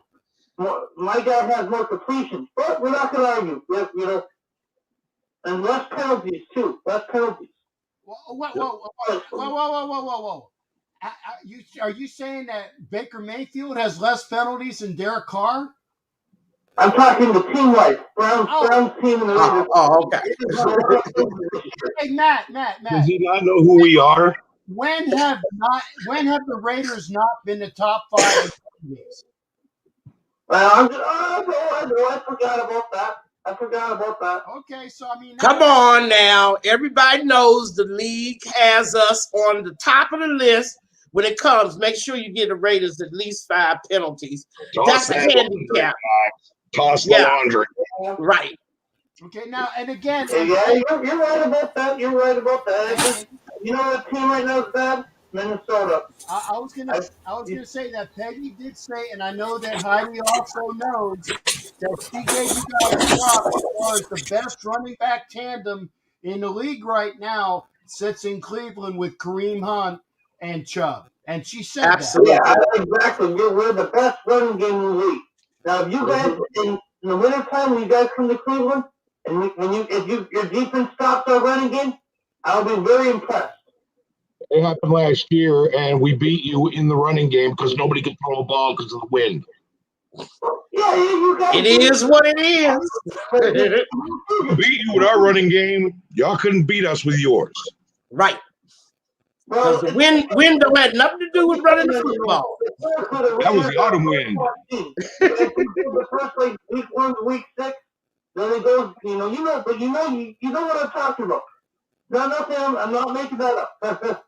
my guy has more completions, but we're not going to argue. And less penalties too. Less penalties. Whoa! Are you saying that Baker Mayfield has less penalties than Derek Carr? I'm talking the team-wise. Brown's team and the Raiders. Okay. Hey, Matt. Does he not know who we are? When have the Raiders not been the top 5 in penalties? Well, I forgot about that. Okay, so I mean, come on now. Everybody knows the league has us on the top of the list when it comes. Make sure you get the Raiders at least 5 penalties. That's a handicap. Toss the laundry. Right. Okay, now and again. Yeah, you're right about that. You know what team right now is bad? Minnesota. I was gonna say that Peggy did say, and I know that Heidi also knows that she gave you guys a job as far as the best running back tandem in the league right now sits in Cleveland with Kareem Hunt and Chubb, and she said absolutely. That. Yeah, exactly. We're the best running game in the league. Now, if you guys in the wintertime, when you guys come to Cleveland, and if your defense stops our running game, I'll be very impressed. It happened last year, and we beat you in the running game because nobody could throw a ball because of the wind. Yeah, It is what it is. Beat you with our running game. Y'all couldn't beat us with yours. Right. Because the wind don't have nothing to do with running the football. That was the autumn wind. The first like week 1 to week 6, then it goes. You know what I'm talking about. No, nothing. I'm not making that up.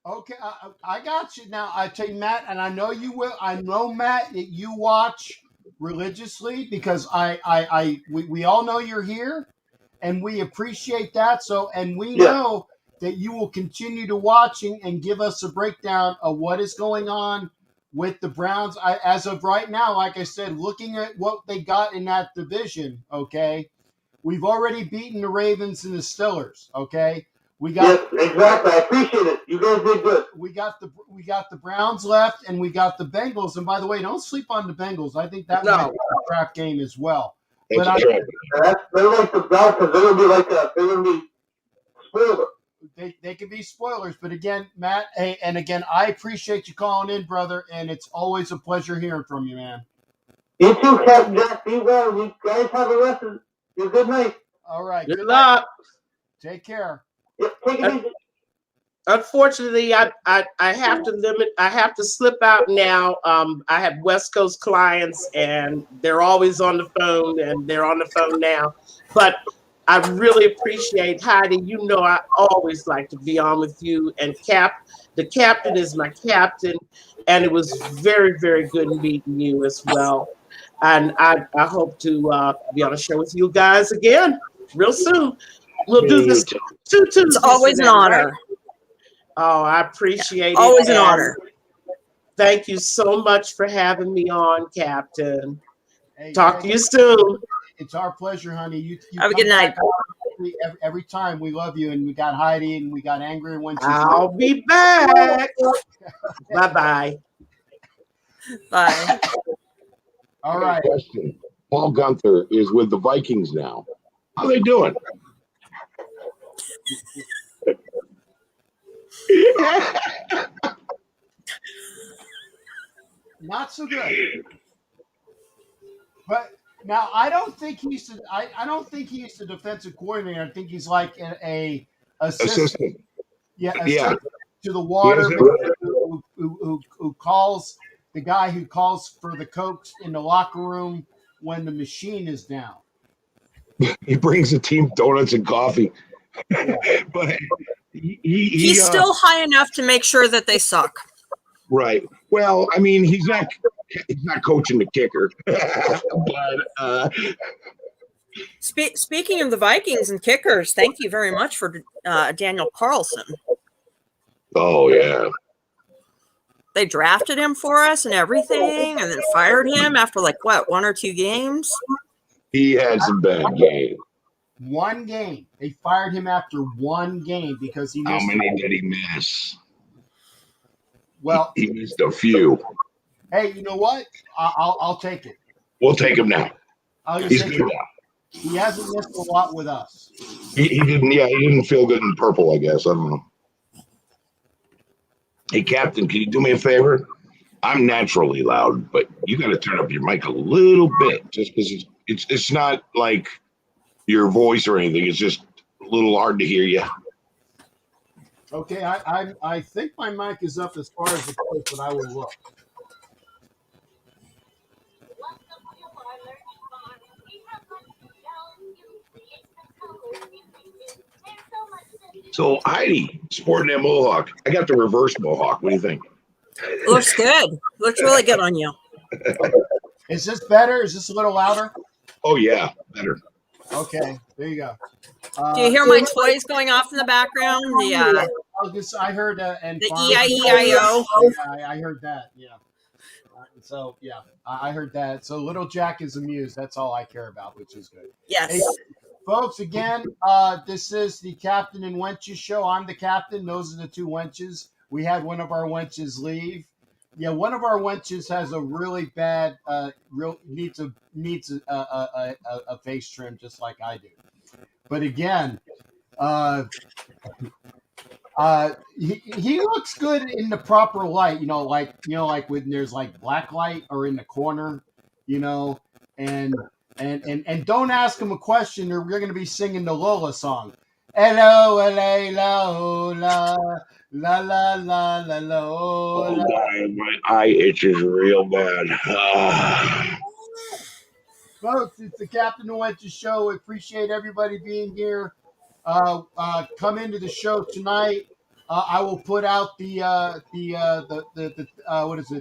Okay, I got you now. I tell you, Matt, and I know you will. I know, Matt, that you watch religiously because we all know you're here, and we appreciate that. So, and we know that you will continue to watching and give us a breakdown of what is going on with the Browns. As of right now, like I said, looking at what they got in that division, okay, we've already beaten the Ravens and the Stillers, okay. We got exactly. I appreciate it. You guys did good. We got the Browns left, and we got the Bengals. And by the way, don't sleep on the Bengals. I think that might be a trap game as well. They're like the Falcons. They're gonna be spoilers. They could be spoilers, but again, Matt, hey, and again, I appreciate you calling in, brother, and it's always a pleasure hearing from you, man. You too, Captain Jack. Be well. You guys have a rest of your good night. All right. Good luck. Take care. Take it easy. Unfortunately, I have to limit. I have to slip out now. I have West Coast clients, and they're always on the phone, and they're on the phone now. But I really appreciate Heidi. You know, I always like to be on with you. And the captain is my captain, and it was very, very good meeting you as well. And I hope to be on a show with you guys again real soon. We'll do this two. It's always an honor. Right? Oh, I appreciate it. Always an honor. Thank you so much for having me on, Captain. Hey, Talk to you soon. It's our pleasure, honey. You have a good night. Every time. We love you, and we got Heidi, and we got Angria when she's I'll be back. Bye-bye. Bye. All right. Question. Paul Gunther is with the Vikings now. How they doing? Not so good. But now I don't think he's the defensive coordinator. I think he's like a assistant. Yeah, assistant to the water who calls the guy who calls for the Cokes in the locker room when the machine is down. He brings the team donuts and coffee. But he's still high enough to make sure that they suck. Right. Well, I mean, he's not coaching the kicker. But speaking of the Vikings and kickers, thank you very much for Daniel Carlson. Oh yeah. They drafted him for us and everything, and then fired him after 1 or 2 games. He had some bad games. One game. They fired him after one game because he missed. How many did he miss? Well, he missed a few. Hey, you know what? I'll take it. We'll take him now. He's good now. He hasn't missed a lot with us. He didn't. Yeah, he didn't feel good in purple. I guess I don't know. Hey, Captain, can you do me a favor? I'm naturally loud, but you got to turn up your mic a little bit, just because it's not like your voice or anything. It's just a little hard to hear you. Okay, I think my mic is up as far as it goes, but I will look. So Heidi, sporting that mohawk. I got the reverse mohawk. What do you think? Looks good. Looks really good on you. Is this better? Is this a little louder? Oh yeah, better. Okay, there you go. Do you hear my toys going off in the background? I heard and the E-I-E-I-O. Yeah, I heard that. Yeah. So yeah, I heard that. So little Jack is amused. That's all I care about, which is good. Yes. Hey, folks, again, this is the Captain and Wenches Show. I'm the captain. Those are the two wenches. We had one of our wenches leave. Yeah, one of our wenches has a really bad, needs a face trim just like I do. But again, He looks good in the proper light, like when there's like black light or in the corner, and don't ask him a question or we're going to be singing the Lola song. Hello, la, la, la, la, la, la, la. Oh, God, my eye itches real bad. Folks, it's the Captain and Wenches Show. We appreciate everybody being here. Come into the show tonight. I will put out the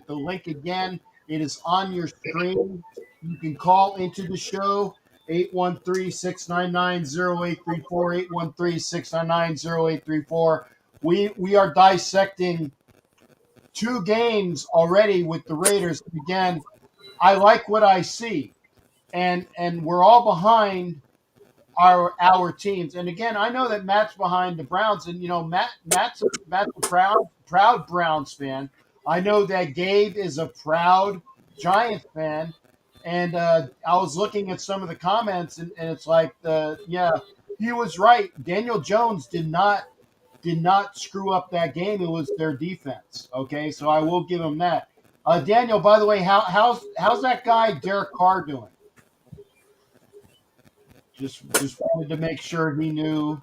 link again. It is on your screen. You can call into the show 813-699-0834, 813-699-0834. We are dissecting 2 games already with the Raiders. Again, I like what I see. And we're all behind our teams. And again, I know that Matt's behind the Browns, and Matt's a proud Browns fan. I know that Gabe is a proud Giants fan. And I was looking at some of the comments, and it's like, he was right. Daniel Jones did not screw up that game. It was their defense. Okay, so I will give him that. Daniel, by the way, how's that guy Derek Carr doing? Just wanted to make sure he knew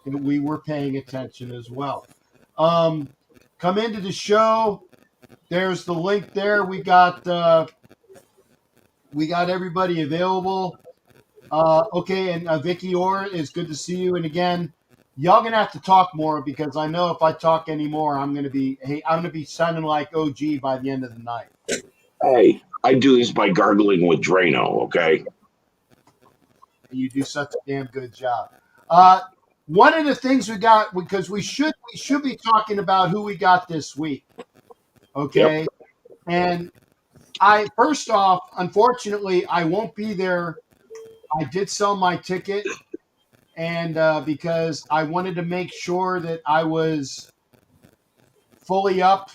that we were paying attention as well. Come into the show. There's the link there. We got everybody available. Okay, and Vicky Orr, it's good to see you. And again, y'all gonna have to talk more because I know if I talk anymore, I'm gonna be sounding like OG by the end of the night. Hey, I do this by gargling with Drano, okay? You do such a damn good job. One of the things we got, because we should be talking about who we got this week. Okay. Yep. And first off, unfortunately, I won't be there. I did sell my ticket, and because I wanted to make sure that I was fully up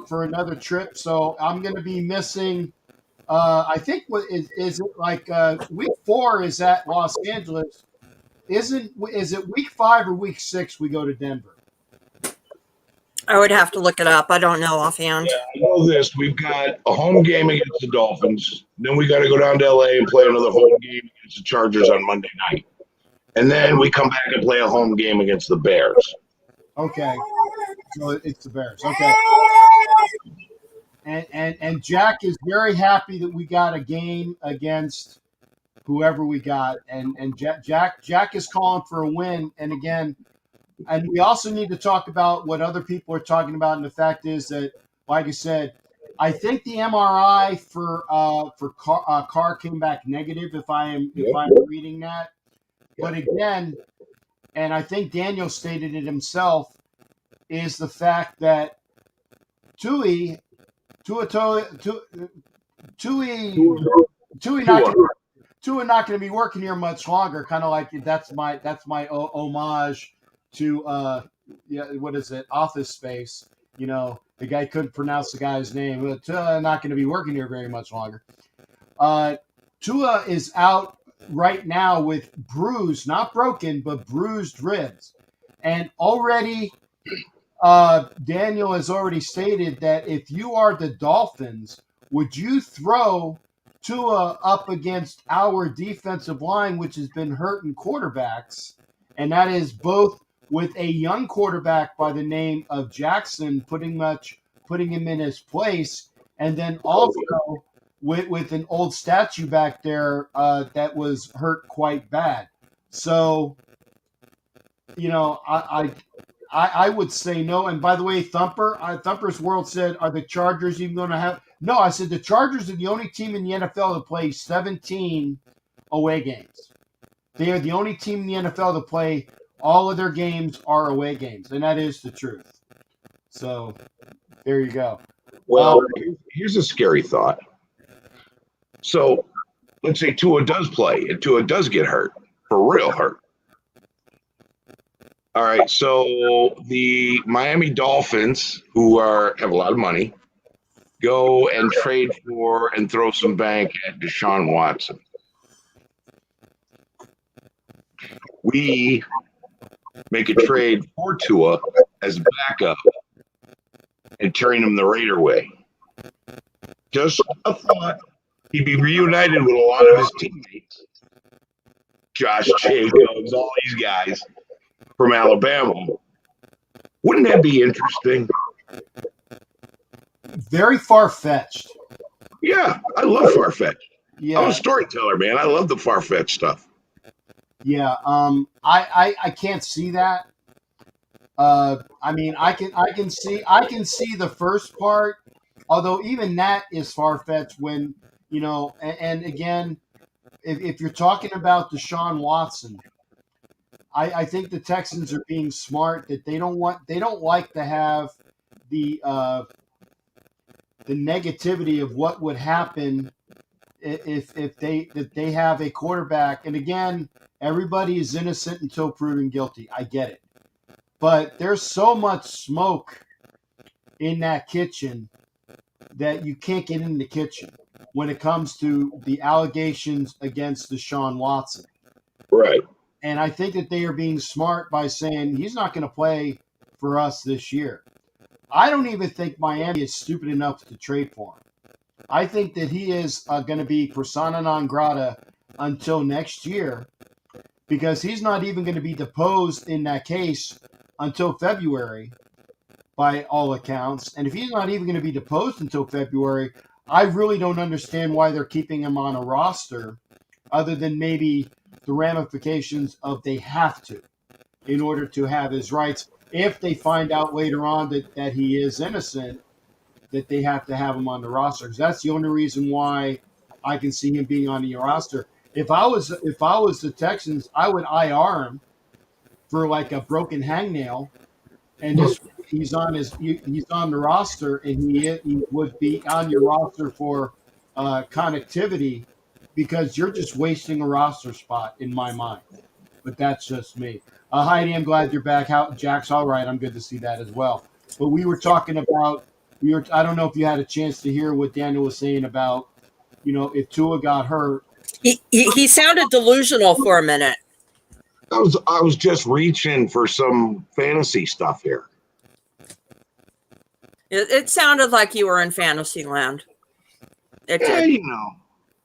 for another trip. So I'm going to be missing. I think is it like week 4 is at Los Angeles? Is it week 5 or week 6 we go to Denver? I would have to look it up. I don't know offhand. Yeah, I know this. We've got a home game against the Dolphins. Then we got to go down to LA and play another home game against the Chargers on Monday night. And then we come back and play a home game against the Bears. Okay. So it's the Bears. Okay. And Jack is very happy that we got a game against whoever we got. And Jack is calling for a win. And again, and we also need to talk about what other people are talking about. And the fact is that, like I said, I think the MRI for Carr came back negative. If I'm reading that, but again, and I think Daniel stated it himself, is the fact that Tui not going to be working here much longer. Kind of like that's my homage to what is it? Office Space. The guy couldn't pronounce the guy's name. But not going to be working here very much longer. Tua is out right now with bruised, not broken, but bruised ribs, and already. Daniel has already stated that if you are the Dolphins, would you throw Tua up against our defensive line, which has been hurting quarterbacks? And that is both with a young quarterback by the name of Jackson, putting him in his place, and then also with an old statue back there that was hurt quite bad. So, I would say no. And by the way, Thumper's World said, are the Chargers even going to have? No, I said the Chargers are the only team in the NFL to play 17 away games. They are the only team in the NFL to play all of their games are away games. And that is the truth. So there you go. Well, here's a scary thought. So let's say Tua does play and Tua does get hurt, for real hurt. All right, so the Miami Dolphins, who have a lot of money, go and trade for and throw some bank at Deshaun Watson. We make a trade for Tua as a backup and turning him the Raider way. Just a thought. He'd be reunited with a lot of his teammates. Josh Jacobs, all these guys from Alabama. Wouldn't that be interesting? Very far-fetched. Yeah, I love far-fetched. Yeah. I'm a storyteller, man. I love the far-fetched stuff. Yeah, I can't see that. I mean, I can see the first part, although even that is far-fetched when, you know, and again, if you're talking about Deshaun Watson, I think the Texans are being smart that they don't like to have the negativity of what would happen if they have a quarterback. And again, everybody is innocent until proven guilty. I get it. But there's so much smoke in that kitchen that you can't get in the kitchen when it comes to the allegations against Deshaun Watson. Right. And I think that they are being smart by saying he's not going to play for us this year. I don't even think Miami is stupid enough to trade for him. I think that he is going to be persona non grata until next year, because he's not even going to be deposed in that case until February, by all accounts. And if he's not even going to be deposed until February, I really don't understand why they're keeping him on a roster, other than maybe the ramifications of they have to in order to have his rights. If they find out later on that he is innocent, that they have to have him on the roster. Because that's the only reason why I can see him being on the roster. If I was the Texans, I would IR him for like a broken hangnail, and just he's on the roster, and he would be on your roster for connectivity, because you're just wasting a roster spot in my mind. But that's just me. Heidi, I'm glad you're back. Jack's all right. I'm good to see that as well. But we were talking about I don't know if you had a chance to hear what Daniel was saying about, you know, if Tua got hurt. He sounded delusional for a minute. I was just reaching for some fantasy stuff here. It sounded like you were in fantasy land. You know,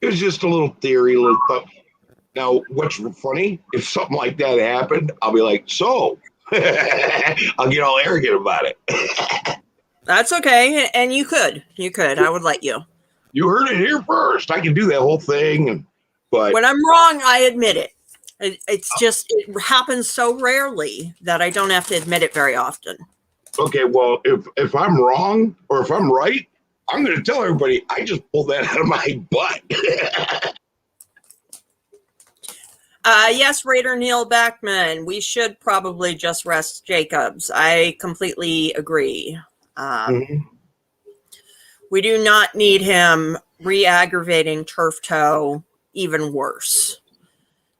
it was just a little theory, little stuff. Now, what's funny, if something like that happened, I'll be like, so I'll get all arrogant about it. That's okay. And you could. I would let you. You heard it here first. I can do that whole thing. But when I'm wrong, I admit it. It's just, it happens so rarely that I don't have to admit it very often. Okay, well, if I'm wrong or if I'm right, I'm going to tell everybody I just pulled that out of my butt. Yes, Raider Neil Backman, we should probably just rest Jacobs. I completely agree. We do not need him re-aggravating turf toe even worse.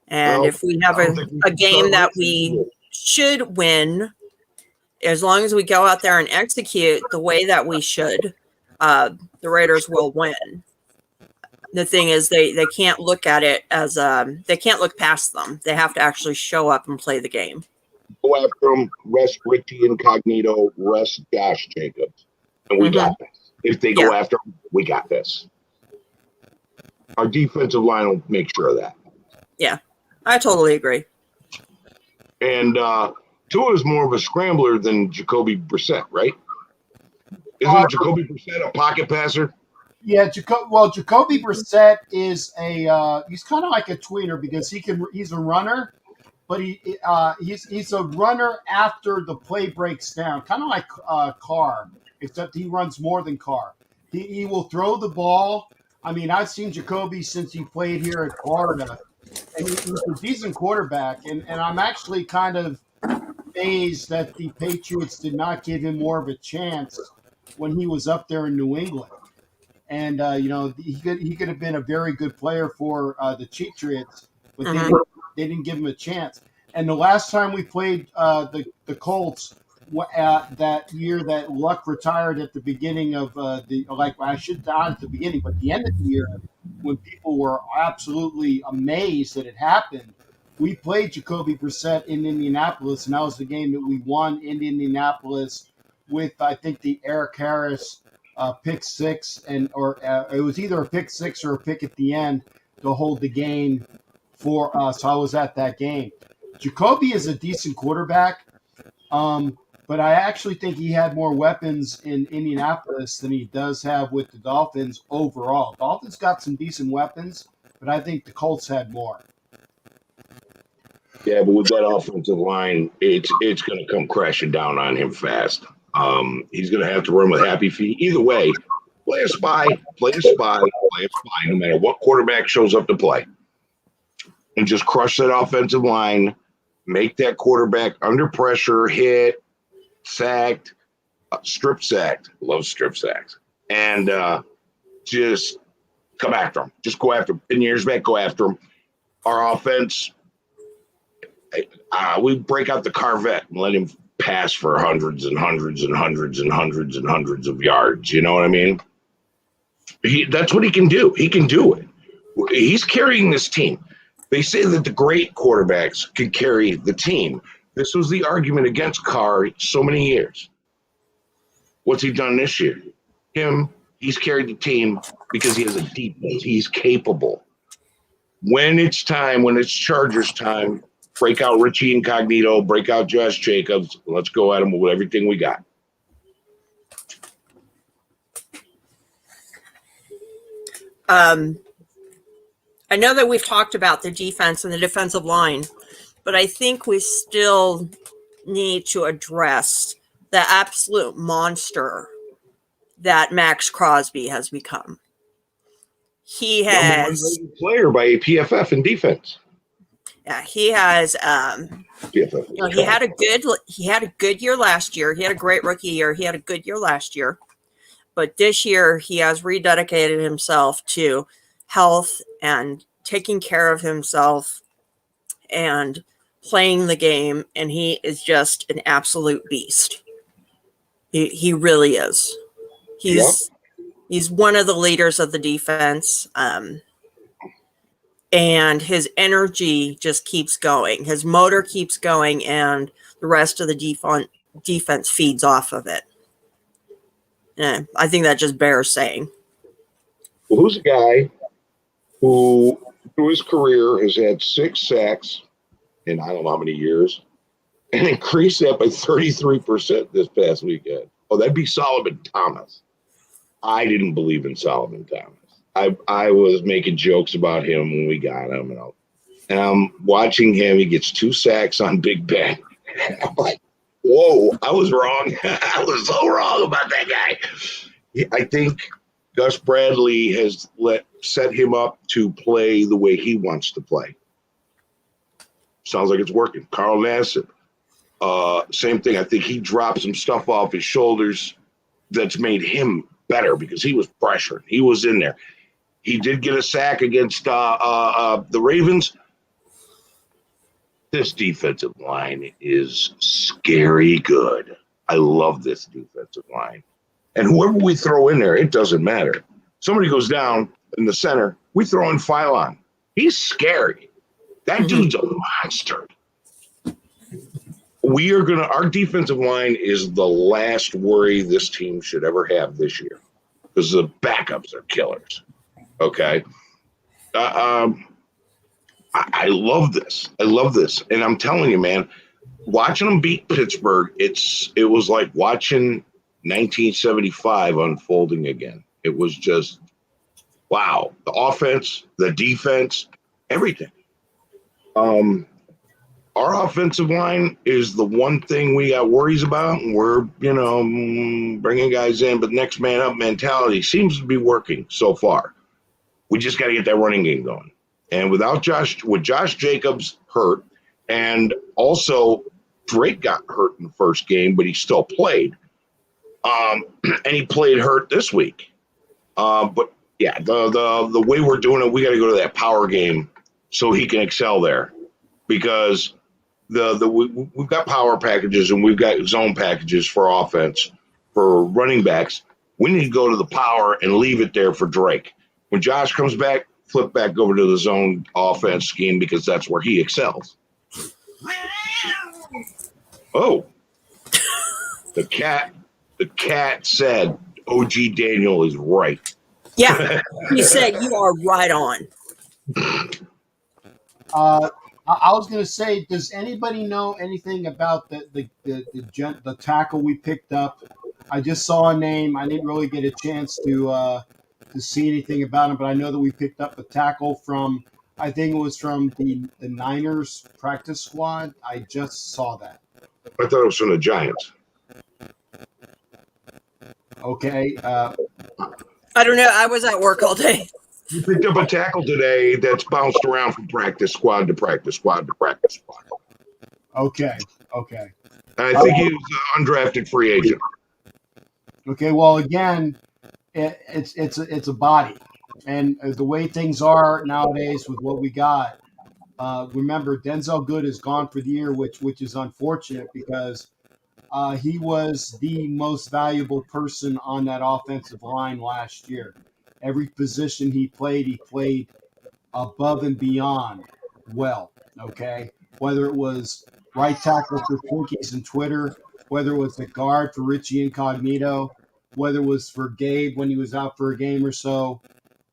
And if we have a game that we should win, as long as we go out there and execute the way that we should, the Raiders will win. The thing is, they can't look at it as they can't look past them. They have to actually show up and play the game. Go after him, rest Richie Incognito, rest Josh Jacobs, and we got this. If they go after him, we got this. Our defensive line will make sure of that. Yeah, I totally agree. And Tua is more of a scrambler than Jacoby Brissett, right? Isn't Jacoby Brissett a pocket passer? Yeah, Jacoby Brissett is he's kind of like a tweener, because he's a runner, but he's a runner after the play breaks down, kind of like Carr, except he runs more than Carr. He will throw the ball. I mean, I've seen Jacoby since he played here at Florida, and he's a decent quarterback, and I'm actually kind of amazed that the Patriots did not give him more of a chance when he was up there in New England. And, he could have been a very good player for the Patriots, but they didn't give him a chance. And the last time we played the Colts, that year that Luck retired at the beginning of not at the beginning, but the end of the year, when people were absolutely amazed that it happened, we played Jacoby Brissett in Indianapolis, and that was the game that we won in Indianapolis with, I think, the Eric Harris pick six, or it was either a pick six or a pick at the end to hold the game for us. I was at that game. Jacoby is a decent quarterback, but I actually think he had more weapons in Indianapolis than he does have with the Dolphins overall. Dolphins got some decent weapons, but I think the Colts had more. Yeah, but with that offensive line, it's going to come crashing down on him fast. He's going to have to run with happy feet. Either way, play a spy, no matter what quarterback shows up to play. And just crush that offensive line, make that quarterback under pressure, hit, sacked, strip sacked. Love strip sacks. And just come after him. Just go after him. In years back, go after him. Our offense, we break out the Corvette and let him pass for hundreds and hundreds and hundreds and hundreds and hundreds of yards. You know what I mean? That's what he can do. He can do it. He's carrying this team. They say that the great quarterbacks can carry the team. This was the argument against Carr so many years. What's he done this year? He's carried the team because he has a defense. He's capable. When it's time, when it's Chargers time, break out Richie Incognito, break out Josh Jacobs. Let's go at him with everything we got. I know that we've talked about the defense and the defensive line, but I think we still need to address the absolute monster that Max Crosby has become. He has player by PFF in defense. Yeah, he has. PFF. You know, he had a good year last year. He had a great rookie year. He had a good year last year, but this year he has rededicated himself to health and taking care of himself and playing the game, and he is just an absolute beast. He really is. He's one of the leaders of the defense, and his energy just keeps going. His motor keeps going, and the rest of the defense feeds off of it. And I think that just bears saying. Well, who's a guy who, through his career, has had 6 sacks in I don't know how many years, and increased that by 33% this past weekend? Oh, that'd be Solomon Thomas. I didn't believe in Solomon Thomas. I was making jokes about him when we got him, and I'm watching him. He gets 2 sacks on Big Ben. I'm like, whoa, I was wrong. I was so wrong about that guy. I think Gus Bradley has set him up to play the way he wants to play. Sounds like it's working. Carl Nassib, same thing. I think he dropped some stuff off his shoulders that's made him better because he was pressured. He was in there. He did get a sack against the Ravens. This defensive line is scary good. I love this defensive line. And whoever we throw in there, it doesn't matter. Somebody goes down in the center, we throw in Phylon. He's scary. That dude's a monster. Our defensive line is the last worry this team should ever have this year because the backups are killers. Okay. I love this. I love this. And I'm telling you, man, watching them beat Pittsburgh, it was like watching 1975 unfolding again. It was just, wow. The offense, the defense, everything. Our offensive line is the one thing we got worries about. And we're, bringing guys in, but next man up mentality seems to be working so far. We just got to get that running game going. And with Josh Jacobs hurt, and also Drake got hurt in the first game, but he still played. And he played hurt this week. But yeah, the way we're doing it, we got to go to that power game so he can excel there, because we've got power packages and we've got zone packages for offense, for running backs. We need to go to the power and leave it there for Drake. When Josh comes back, flip back over to the zone offense scheme because that's where he excels. Oh, the cat said OG Daniel is right. Yeah, he said you are right on. I was going to say, does anybody know anything about the tackle we picked up? I just saw a name. I didn't really get a chance to see anything about him, but I know that we picked up a tackle from, I think it was from the Niners practice squad. I just saw that. I thought it was from the Giants. Okay. I don't know. I was at work all day. You picked up a tackle today that's bounced around from practice squad to practice squad to practice squad. Okay. And I think he was an undrafted free agent. Okay. Well, again, it's a body, and the way things are nowadays with what we got. Remember, Denzel Good is gone for the year, which is unfortunate because he was the most valuable person on that offensive line last year. Every position he played above and beyond well, okay? Whether it was right tackle for Twinkies and Twitter, whether it was the guard for Richie Incognito, whether it was for Gabe when he was out for a game or so,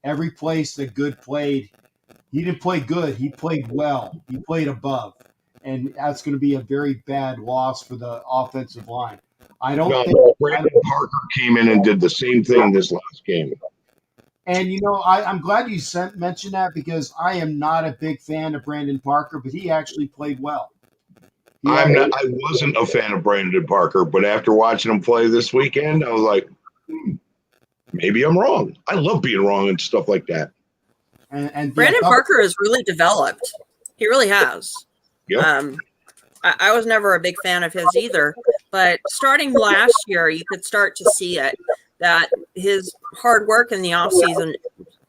every place that Good played, he didn't play good. He played well. He played above. And that's going to be a very bad loss for the offensive line. Brandon Parker came in and did the same thing this last game. And, I'm glad you mentioned that because I am not a big fan of Brandon Parker, but he actually played well. I wasn't a fan of Brandon Parker, but after watching him play this weekend, I was like, maybe I'm wrong. I love being wrong and stuff like that. And Brandon Parker has really developed. He really has. Yep. I was never a big fan of his either, but starting last year, you could start to see it, that his hard work in the offseason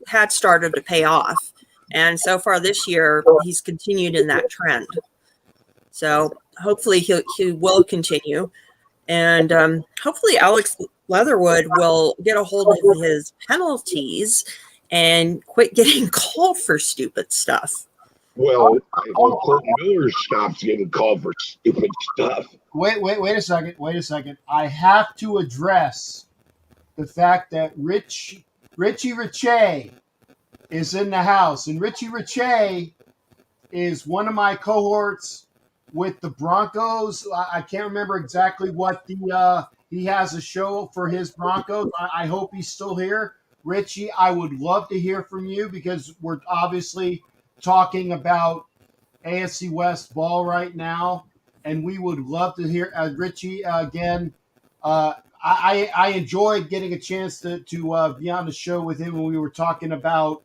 had started to pay off. And so far this year, he's continued in that trend. So hopefully he will continue. And hopefully Alex Leatherwood will get a hold of his penalties and quit getting called for stupid stuff. Well, I hope Colton Miller stops getting called for stupid stuff. Wait a second. I have to address the fact that Richie Richey is in the house. And Richie Richey is one of my cohorts with the Broncos. I can't remember exactly what he has a show for his Broncos. I hope he's still here. Richie, I would love to hear from you because we're obviously talking about AFC West ball right now, and we would love to hear Richie again. I enjoyed getting a chance to be on the show with him when we were talking about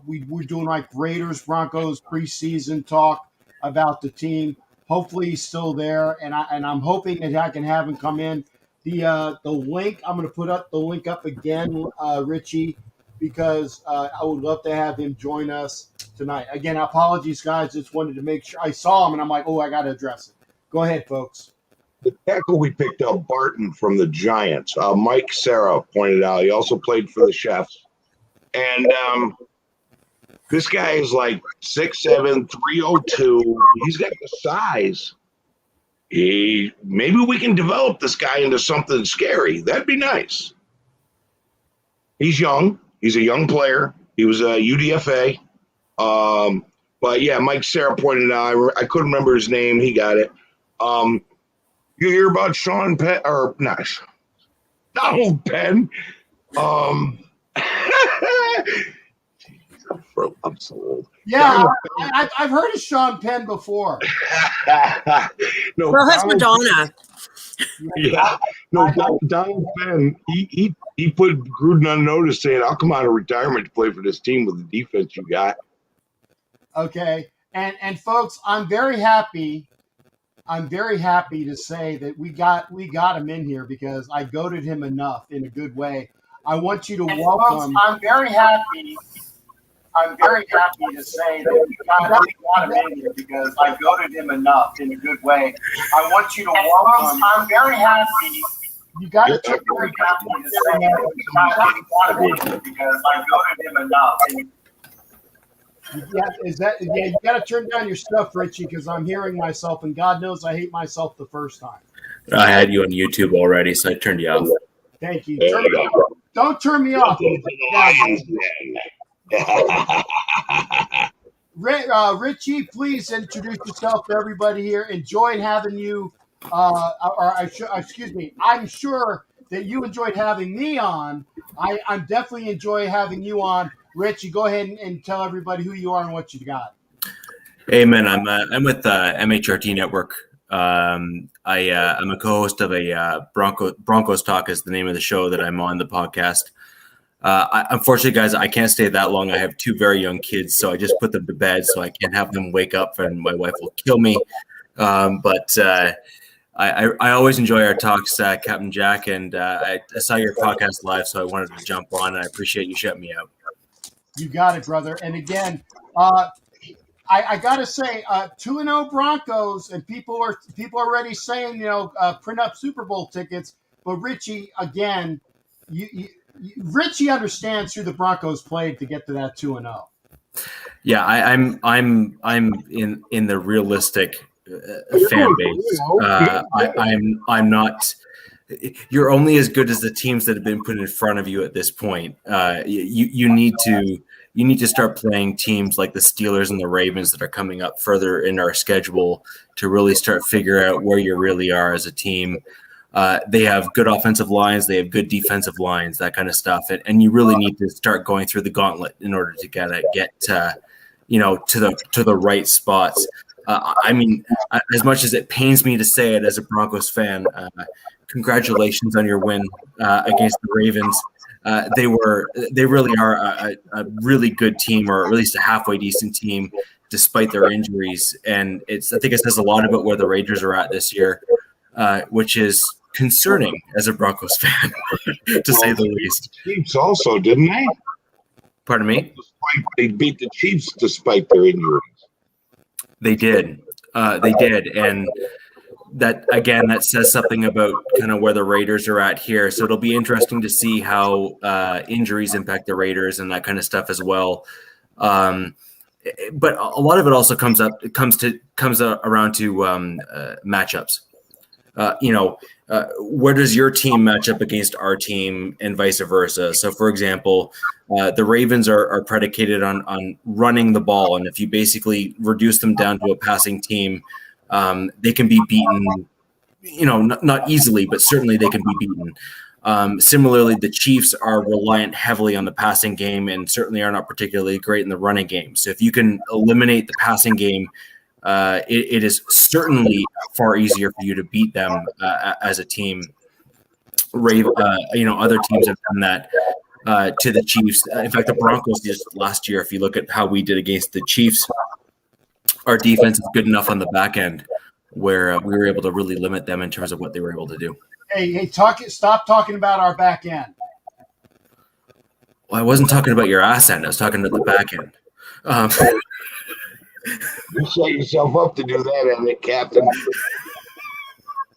we were doing like Raiders Broncos preseason talk about the team. Hopefully he's still there, and I'm hoping that I can have him come in. The link, I'm going to put up the link up again, Richie, because I would love to have him join us tonight. Again, apologies, guys. Just wanted to make sure. I saw him, and I'm like, oh, I got to address it. Go ahead, folks. The tackle we picked up, Barton from the Giants. Mike Sarah pointed out he also played for the Chefs. And this guy is like 6'7", 302. He's got the size. Maybe we can develop this guy into something scary. That'd be nice. He's young. He's a young player. He was a UDFA. But yeah, Mike Sarah pointed out. I couldn't remember his name. He got it. You hear about Sean Penn or not? Donald Penn. I'm so old. Yeah, I've heard of Sean Penn before. No, well, that's Madonna. Yeah, no, Donald Penn. He put Gruden on notice, saying, "I'll come out of retirement to play for this team with the defense you got." Okay, and folks, I'm very happy to say that we got him in here because I goaded him enough in a good way. I want you to welcome. Folks, I'm very happy to say that we got him in here because I goaded him enough in a good way. I want you to welcome. I'm very happy. You got to check very happy to say that we got him in here because I goaded him enough. You got to turn down your stuff, Richie, because I'm hearing myself, and God knows I hate myself the first time. I had you on YouTube already, so I turned you off. Thank you. Don't turn me off. Richie, please introduce yourself to everybody here. Enjoyed having you. Excuse me. I'm sure that you enjoyed having me on. I'm definitely enjoy having you on. Richie, go ahead and tell everybody who you are and what you got. Hey, man, I'm with MHRT Network. I'm a co-host of a Broncos Talk is the name of the show that I'm on, the podcast. Unfortunately, guys, I can't stay that long. I have 2 very young kids, so I just put them to bed so I can't have them wake up and my wife will kill me. But I always enjoy our talks, Captain Jack, and I saw your podcast live, so I wanted to jump on, and I appreciate you shutting me out. You got it, brother. And again, I got to say, 2-0 Broncos, and people are already saying, print up Super Bowl tickets. But Richie, again, Richie understands who the Broncos played to get to that 2-0. Yeah, I'm in the realistic fan base. I'm not. You're only as good as the teams that have been put in front of you at this point. You need to start playing teams like the Steelers and the Ravens that are coming up further in our schedule to really start figure out where you really are as a team. They have good offensive lines, they have good defensive lines, that kind of stuff, and you really need to start going through the gauntlet in order to get to the right spots. I mean, as much as it pains me to say it as a Broncos fan, congratulations on your win against the Ravens. They really are a really good team, or at least a halfway decent team, despite their injuries. And I think it says a lot about where the Raiders are at this year, which is concerning as a Broncos fan, to say the least. Chiefs also, didn't they? Pardon me? They beat the Chiefs despite their injuries. They did. And that says something about kind of where the Raiders are at here. So it'll be interesting to see how injuries impact the Raiders and that kind of stuff as well. But a lot of it also comes around to matchups. Where does your team match up against our team and vice versa? So, for example, the Ravens are predicated on running the ball. And if you basically reduce them down to a passing team, they can be beaten, not easily, but certainly they can be beaten. Similarly, the Chiefs are reliant heavily on the passing game and certainly are not particularly great in the running game. So if you can eliminate the passing game, it is certainly far easier for you to beat them as a team. Other teams have done that to the Chiefs. In fact, the Broncos just last year, if you look at how we did against the Chiefs, our defense is good enough on the back end where we were able to really limit them in terms of what they were able to do. Hey, stop talking about our back end. Well, I wasn't talking about your ass end. I was talking about the back end. You set yourself up to do that, and it, Captain.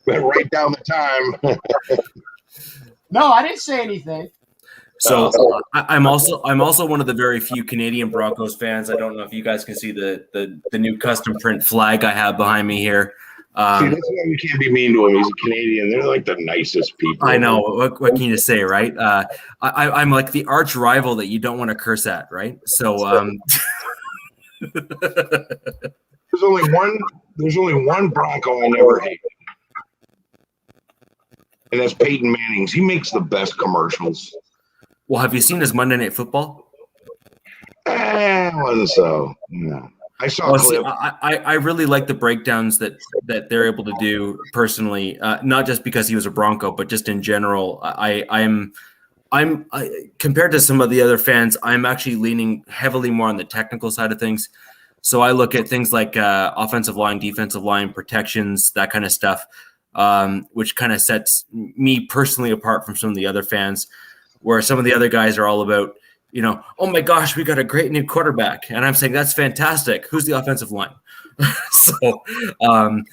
Better write down the time. No, I didn't say anything. So I'm also one of the very few Canadian Broncos fans. I don't know if you guys can see the new custom print flag I have behind me here. See, that's why we can't be mean to him. He's a Canadian. They're like the nicest people. I know. What can you say, right? I'm like the arch rival that you don't want to curse at, right? So there's only one Bronco I never hated, and that's Peyton Manning's. He makes the best commercials. Well, have you seen his Monday Night Football? Wasn't so. No. I saw. I really like the breakdowns that they're able to do personally, not just because he was a Bronco, but just in general. I'm compared to some of the other fans, I'm actually leaning heavily more on the technical side of things. So I look at things like offensive line, defensive line, protections, that kind of stuff, which kind of sets me personally apart from some of the other fans, where some of the other guys are all about, oh my gosh, we got a great new quarterback. And I'm saying, that's fantastic. Who's the offensive line? So I'm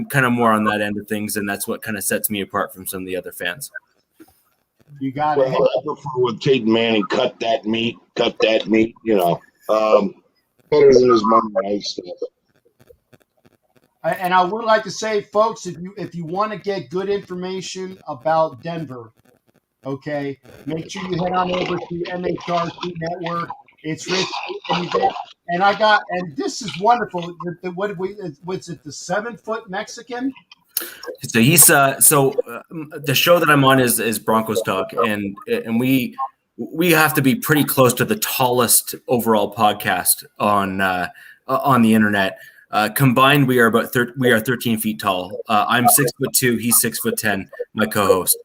kind of more on that end of things. And that's what kind of sets me apart from some of the other fans. You got it. I prefer with Peyton Manning, cut that meat, Better than his Monday night stuff. And I would like to say, folks, if you want to get good information about Denver, okay, make sure you head on over to MHRC Network. It's Rich, and this is wonderful. What's it? The 7-foot Mexican. So he's the show that I'm on is Broncos Talk, and we have to be pretty close to the tallest overall podcast on the internet. Combined, we are 13 feet tall. I'm 6'2", he's 6'10", my co-host.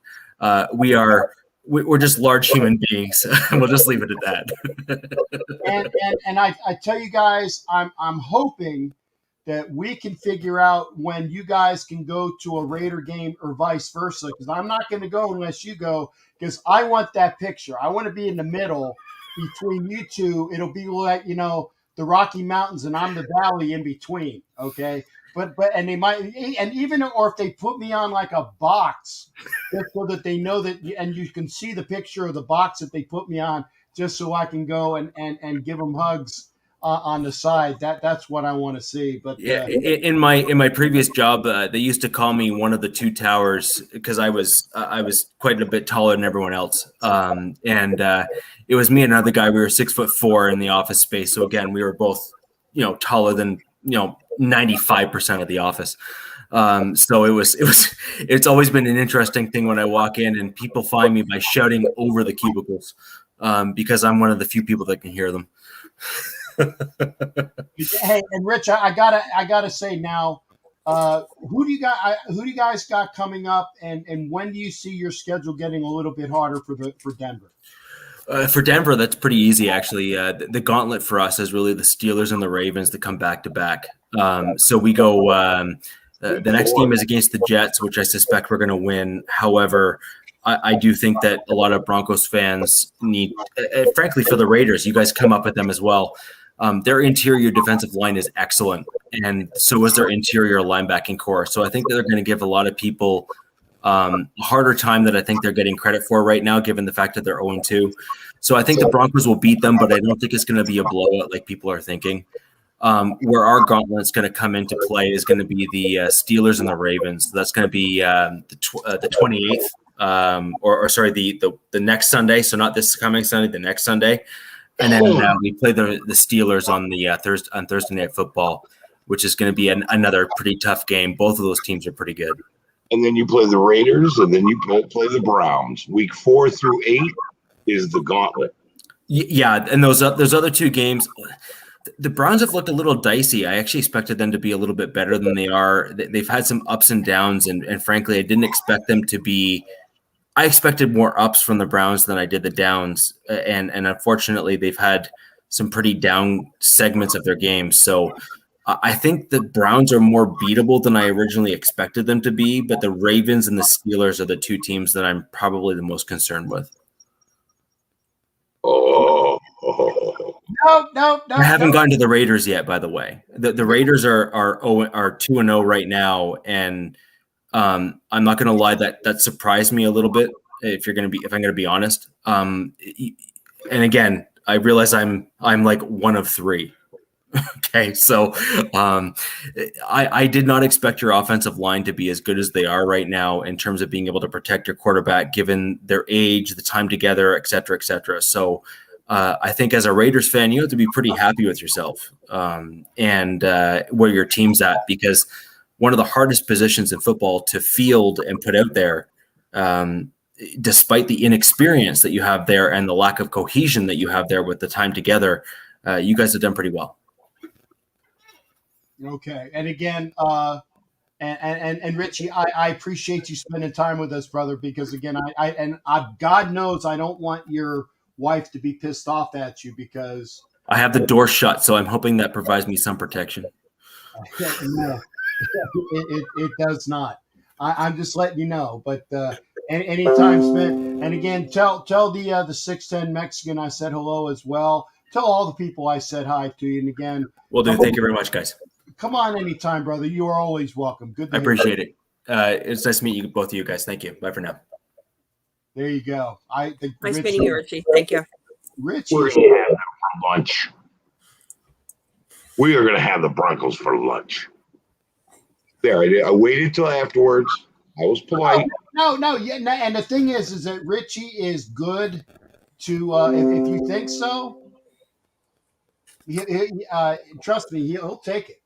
We're just large human beings. We'll just leave it at that. and I tell you guys, I'm hoping that we can figure out when you guys can go to a Raider game or vice versa, because I'm not going to go unless you go, because I want that picture. I want to be in the middle between you two. It'll be like, the Rocky Mountains and I'm the valley in between. Okay. But and they might, and even, or if they put me on like a box just so that they know that, and you can see the picture of the box that they put me on, just so I can go and give them hugs on the side. That's what I want to see. But yeah, in my previous job, they used to call me one of the two towers because I was quite a bit taller than everyone else. And it was me and another guy. We were 6'4" in the office space. So again, we were both, taller than 95% of the office. So it's always been an interesting thing when I walk in and people find me by shouting over the cubicles, because I'm one of the few people that can hear them. Hey, and Rich, I gotta say now, who do you guys got coming up, and when do you see your schedule getting a little bit harder for Denver? For Denver, that's pretty easy, actually. The gauntlet for us is really the Steelers and the Ravens that come back to back. So we go. The next game is against the Jets, which I suspect we're going to win. However, I do think that a lot of Broncos fans need, frankly, for the Raiders, you guys come up with them as well. Their interior defensive line is excellent, and so is their interior linebacking core. So I think that they're going to give a lot of people a harder time that I think they're getting credit for right now, given the fact that they're 0-2. So I think the Broncos will beat them, but I don't think it's going to be a blowout like people are thinking. Where our gauntlet's going to come into play is going to be the Steelers and the Ravens. So that's going to be the 28th, or sorry, the next Sunday. So not this coming Sunday, the next Sunday. And then we play the Steelers on the Thursday Night Football, which is going to be another pretty tough game. Both of those teams are pretty good. And then you play the Raiders, and then you play the Browns. Week 4 through 8 is the gauntlet. Yeah, and those other two games, the Browns have looked a little dicey. I actually expected them to be a little bit better than they are. They've had some ups and downs, and frankly, I didn't expect them to be. I expected more ups from the Browns than I did the downs, and unfortunately, they've had some pretty down segments of their game. So I think the Browns are more beatable than I originally expected them to be, but the Ravens and the Steelers are the two teams that I'm probably the most concerned with. No. I haven't gotten to the Raiders yet, by the way. The Raiders are 2-0 right now, and I'm not going to lie, that surprised me a little bit. If I'm going to be honest. And again, I realize I'm like one of three. Okay, so I did not expect your offensive line to be as good as they are right now in terms of being able to protect your quarterback, given their age, the time together, et cetera, et cetera. So I think as a Raiders fan, you have to be pretty happy with yourself and where your team's at, because one of the hardest positions in football to field and put out there, despite the inexperience that you have there and the lack of cohesion that you have there with the time together, you guys have done pretty well. Okay. And again, and Richie, I appreciate you spending time with us, brother, because again, God knows I don't want your wife to be pissed off at you, because I have the door shut, so I'm hoping that provides me some protection. No, it does not. I'm just letting you know, but anytime spent, and again, tell the 6'10" Mexican I said hello as well. Tell all the people I said hi to you. And again, well, dude, thank you very much, guys. Come on anytime, brother. You are always welcome. Good. I appreciate it. It's nice to meet you, both of you guys. Thank you. Bye for now. There you go. Nice meeting you, Richie. Thank you. Richie. We're going to have lunch. We are going to have the Broncos for lunch. There, I waited till afterwards. I was polite. No, yeah, and the thing is that Richie is good to, if you think so, trust me, he'll take it.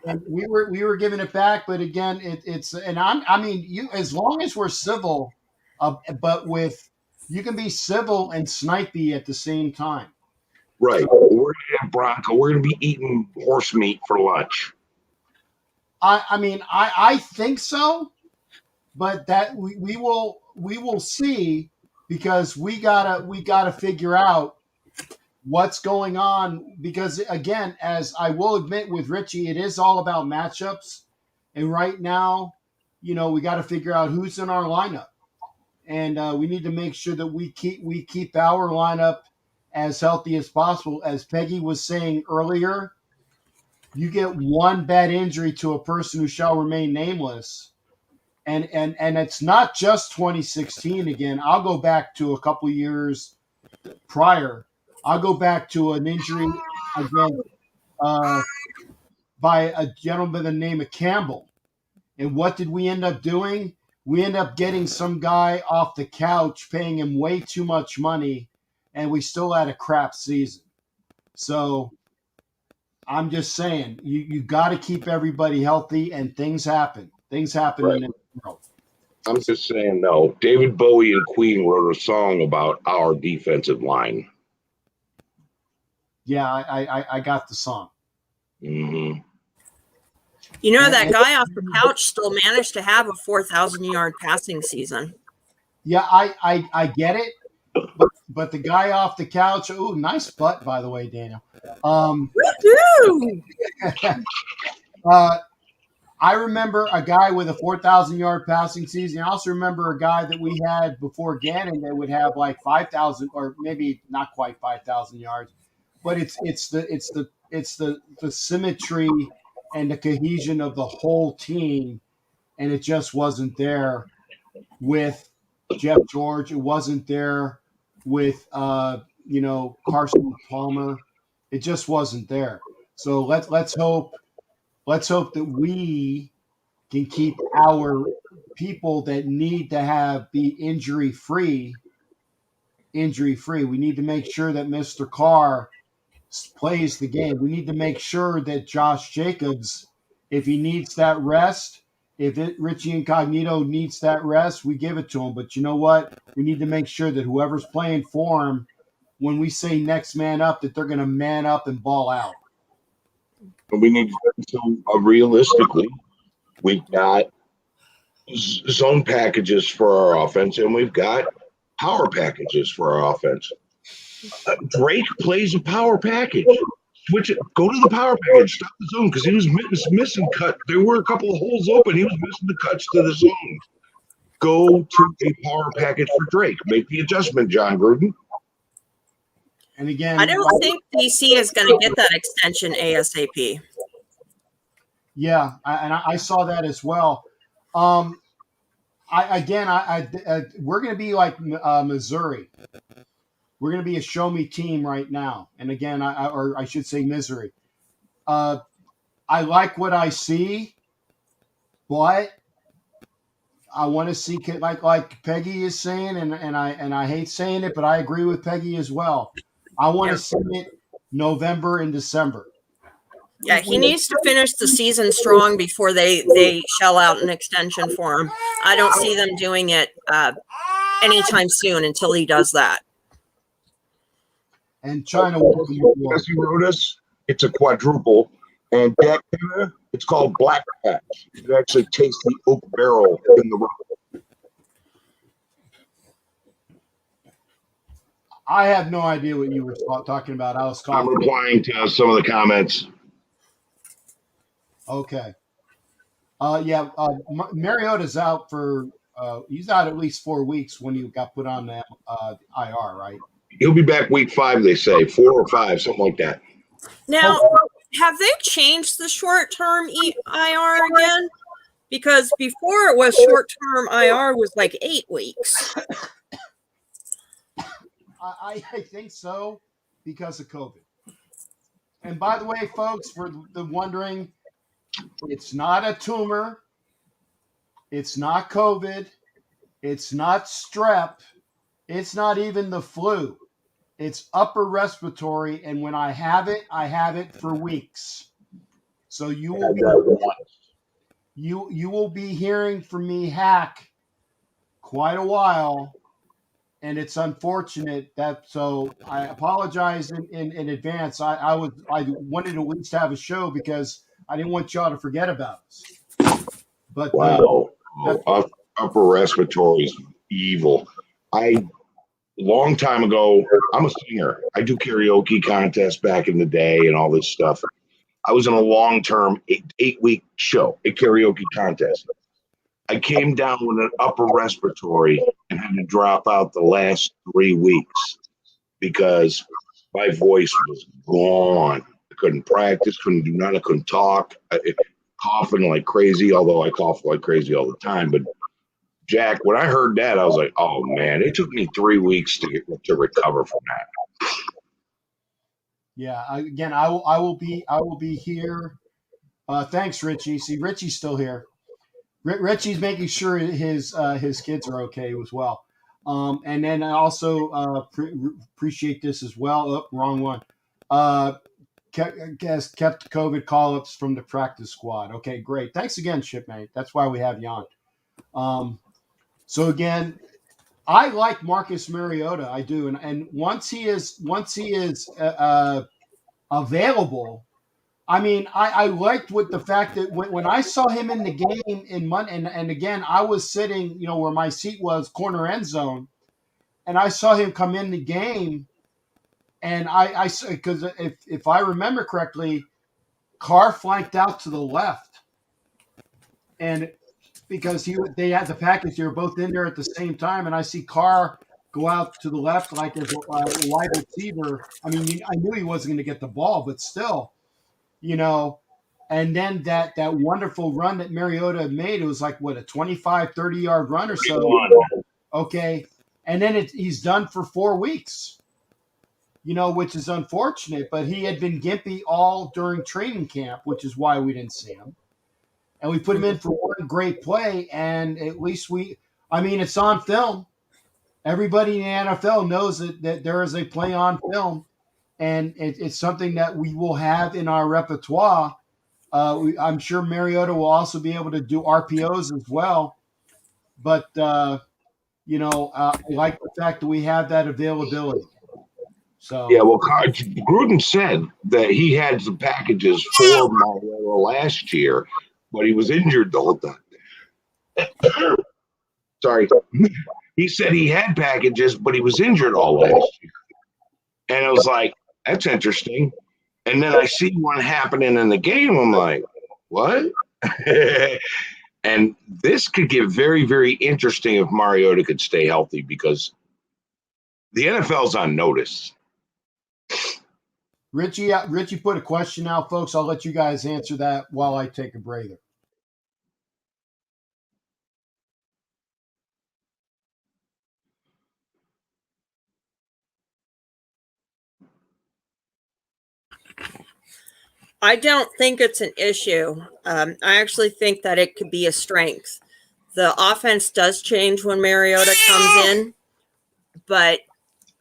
And we were giving it back, but again, it's and I mean, you as long as we're civil, but with you can be civil and snipey at the same time. Right. So, we're gonna have Bronco. We're gonna be eating horse meat for lunch. I mean, I think so, but that we will see, because we gotta figure out what's going on, because again, as I will admit with Richie, it is all about matchups, and right now, we got to figure out who's in our lineup, and we need to make sure that we keep our lineup as healthy as possible. As Peggy was saying earlier, you get one bad injury to a person who shall remain nameless, and it's not just 2016 again. I'll go back to a couple years prior. I'll go back to an injury again by a gentleman by the name of Campbell. And what did we end up doing? We end up getting some guy off the couch, paying him way too much money, and we still had a crap season. So I'm just saying, you got to keep everybody healthy, and things happen. Things happen in the world. I'm just saying, no. David Bowie and Queen wrote a song about our defensive line. Yeah, I got the song. Mm-hmm. That guy off the couch still managed to have a 4,000-yard passing season. Yeah, I get it, but the guy off the couch. Ooh, nice butt, by the way, Daniel. I remember a guy with a 4,000-yard passing season. I also remember a guy that we had before Gannon that would have like 5,000, or maybe not quite 5,000 yards. But it's the symmetry and the cohesion of the whole team, and it just wasn't there with Jeff George. It wasn't there with Carson Palmer. It just wasn't there. So let's hope that we can keep our people that need to be injury free. We need to make sure that Mr. Carr plays the game. We need to make sure that Josh Jacobs, if he needs that rest, Richie Incognito needs that rest, we give it to him. But you know what? We need to make sure that whoever's playing for him, when we say next man up, that they're going to man up and ball out. We need to realistically, we've got zone packages for our offense, and we've got power packages for our offense. Drake plays a power package. Switch it. Go to the power package. Stop the zone, because he was missing cut. There were a couple of holes open. He was missing the cuts to the zone. Go to a power package for Drake. Make the adjustment, John Gruden. And again, I don't think DC is going to get that extension ASAP. Yeah, I saw that as well. We're going to be like Missouri. We're going to be a show me team right now. And again, I should say misery. I like what I see, but I want to see, like Peggy is saying, and I hate saying it, but I agree with Peggy as well. I want to see it November and December. Yeah, he needs to finish the season strong before they shell out an extension for him. I don't see them doing it anytime soon until he does that. And China, as he wrote us, it's a quadruple, and that it's called Black Patch. You can actually taste the oak barrel in the room. I have no idea what you were talking about. I'm replying to some of the comments. Okay. Mariota's out for. He's out at least 4 weeks when he got put on the IR, right? He'll be back week 5, they say, 4 or 5, something like that. Now, have they changed the short-term IR again? Because before it was short-term IR was like 8 weeks. I think so, because of COVID. And by the way, folks, for the wondering, it's not a tumor. It's not COVID. It's not strep. It's not even the flu. It's upper respiratory, and when I have it for weeks. So you will be hearing from me hack quite a while, and it's unfortunate that. So I apologize in advance. I wanted to at least have a show because I didn't want y'all to forget about us. But wow, upper respiratory is evil. Long time ago, I'm a singer. I do karaoke contests back in the day and all this stuff. I was in a long-term 8-week show, a karaoke contest. I came down with an upper respiratory and had to drop out the last 3 weeks because my voice was gone. I couldn't practice, couldn't do nothing, I couldn't talk, coughing like crazy, although I cough like crazy all the time. But Jack, when I heard that, I was like, "Oh man!" It took me 3 weeks to recover from that. Yeah, I will be here. Thanks, Richie. See, Richie's still here. Richie's making sure his kids are okay as well. And then I also appreciate this as well. Oh, wrong one. Kept COVID call-ups from the practice squad. Okay, great. Thanks again, shipmate. That's why we have you on. So again, I like Marcus Mariota. I do, and once he is available, I mean, I liked with the fact that when I saw him in the game in Monday, and again, I was sitting, where my seat was, corner end zone, and I saw him come in the game, and I because if I remember correctly, Carr flanked out to the left, and because they had the package, they were both in there at the same time, and I see Carr go out to the left like as a wide receiver. I mean, I knew he wasn't going to get the ball, but still, and then that wonderful run that Mariota made, it was like, what, a 25, 30-yard run or so. Okay. And then he's done for 4 weeks, which is unfortunate, but he had been gimpy all during training camp, which is why we didn't see him. And we put him in for one great play, and at least it's on film. Everybody in the NFL knows that there is a play on film, and it's something that we will have in our repertoire. I'm sure Mariota will also be able to do RPOs as well. But, I like the fact that we have that availability. So yeah, well, Gruden said that he had some packages for Mariota last year, but he was injured the whole time. Sorry. He said he had packages, but he was injured all last year. And I was like, that's interesting. And then I see one happening in the game. I'm like, what? And this could get very, very interesting if Mariota could stay healthy because the NFL's on notice. Richie put a question out, folks. I'll let you guys answer that while I take a breather. I don't think it's an issue. I actually think that it could be a strength. The offense does change when Mariota comes in, but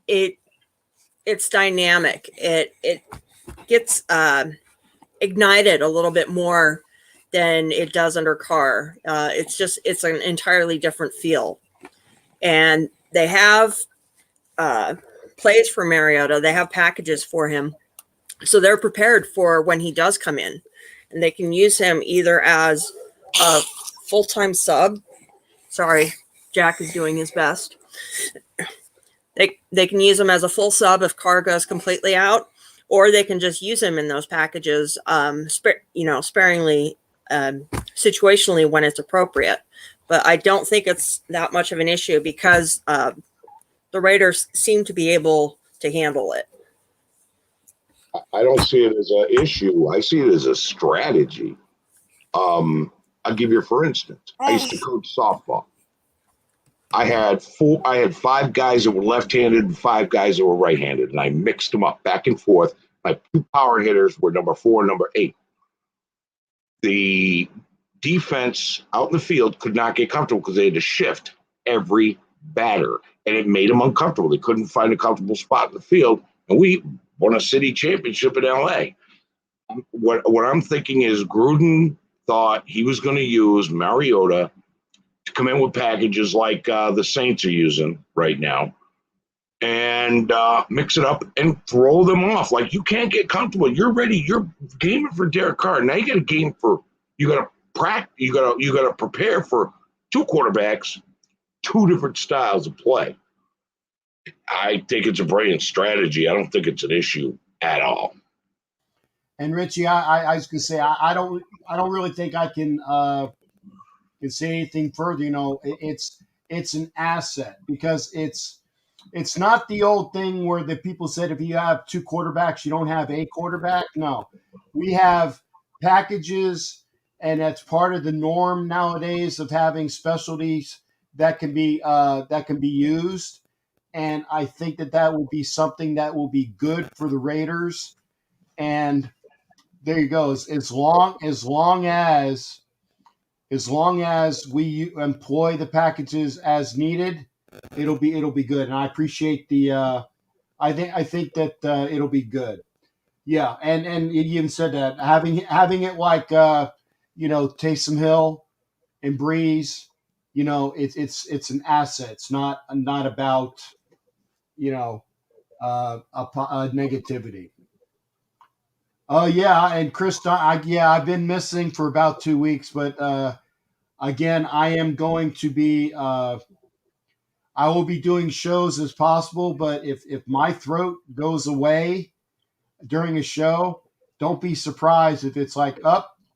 it's dynamic. It gets ignited a little bit more than it does under Carr. It's an entirely different feel. And they have plays for Mariota. They have packages for him. So they're prepared for when he does come in, and they can use him either as a full-time sub. Sorry, Jack is doing his best. They can use him as a full sub if Carr goes completely out, or they can just use him in those packages, sparingly, situationally when it's appropriate. But I don't think it's that much of an issue because the Raiders seem to be able to handle it. I don't see it as an issue. I see it as a strategy. I'll give you, for instance, I used to coach softball. I had 5 guys that were left-handed and 5 guys that were right-handed, and I mixed them up back and forth My 2 power hitters were number 4 and number 8. The defense out in the field could not get comfortable because they had to shift every batter, and it made them uncomfortable. They couldn't find a comfortable spot in the field, and we won a city championship in LA. What I'm thinking is Gruden thought he was going to use Mariota to come in with packages like the Saints are using right now and mix it up and throw them off. Like, you can't get comfortable. You're ready. You're gaming for Derek Carr. Now you got a game for, you got to practice. You got to prepare for 2 quarterbacks, 2 different styles of play. I think it's a brilliant strategy. I don't think it's an issue at all. And Richie, I was gonna say I don't really think I can say anything further. You know, it's an asset because it's not the old thing where the people said if you have 2 quarterbacks, you don't have a quarterback. No, we have packages, and that's part of the norm nowadays of having specialties that can be used. And I think that will be something that will be good for the Raiders. And there you go. As long as we employ the packages as needed, it'll be good. And I appreciate the. I think that it'll be good. Yeah, and you even said that having it like Taysom Hill and Breeze, it's an asset. It's not about a negativity. Oh yeah, and Chris, I've been missing for about 2 weeks, but again, I am going to be. I will be doing shows as possible, but if my throat goes away during a show, don't be surprised if it's like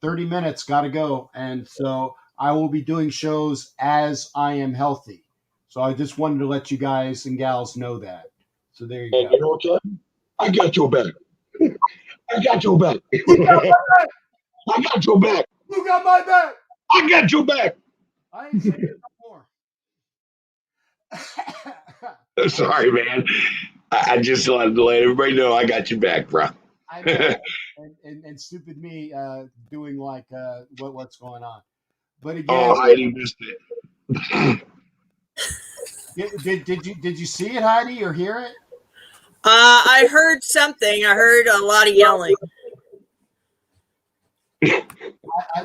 30 minutes, gotta go. And so I will be doing shows as I am healthy. So I just wanted to let you guys and gals know that. So there you go. You know what, Kevin? I got your back. I got your back. I got your back. Who got my back? I got your back. I ain't saying no more. Sorry, man. I just wanted to let everybody know I got your back, bro. I know. and stupid me doing like what's going on. But again, Heidi missed it. Did you see it, Heidi, or hear it? I heard something. I heard a lot of yelling.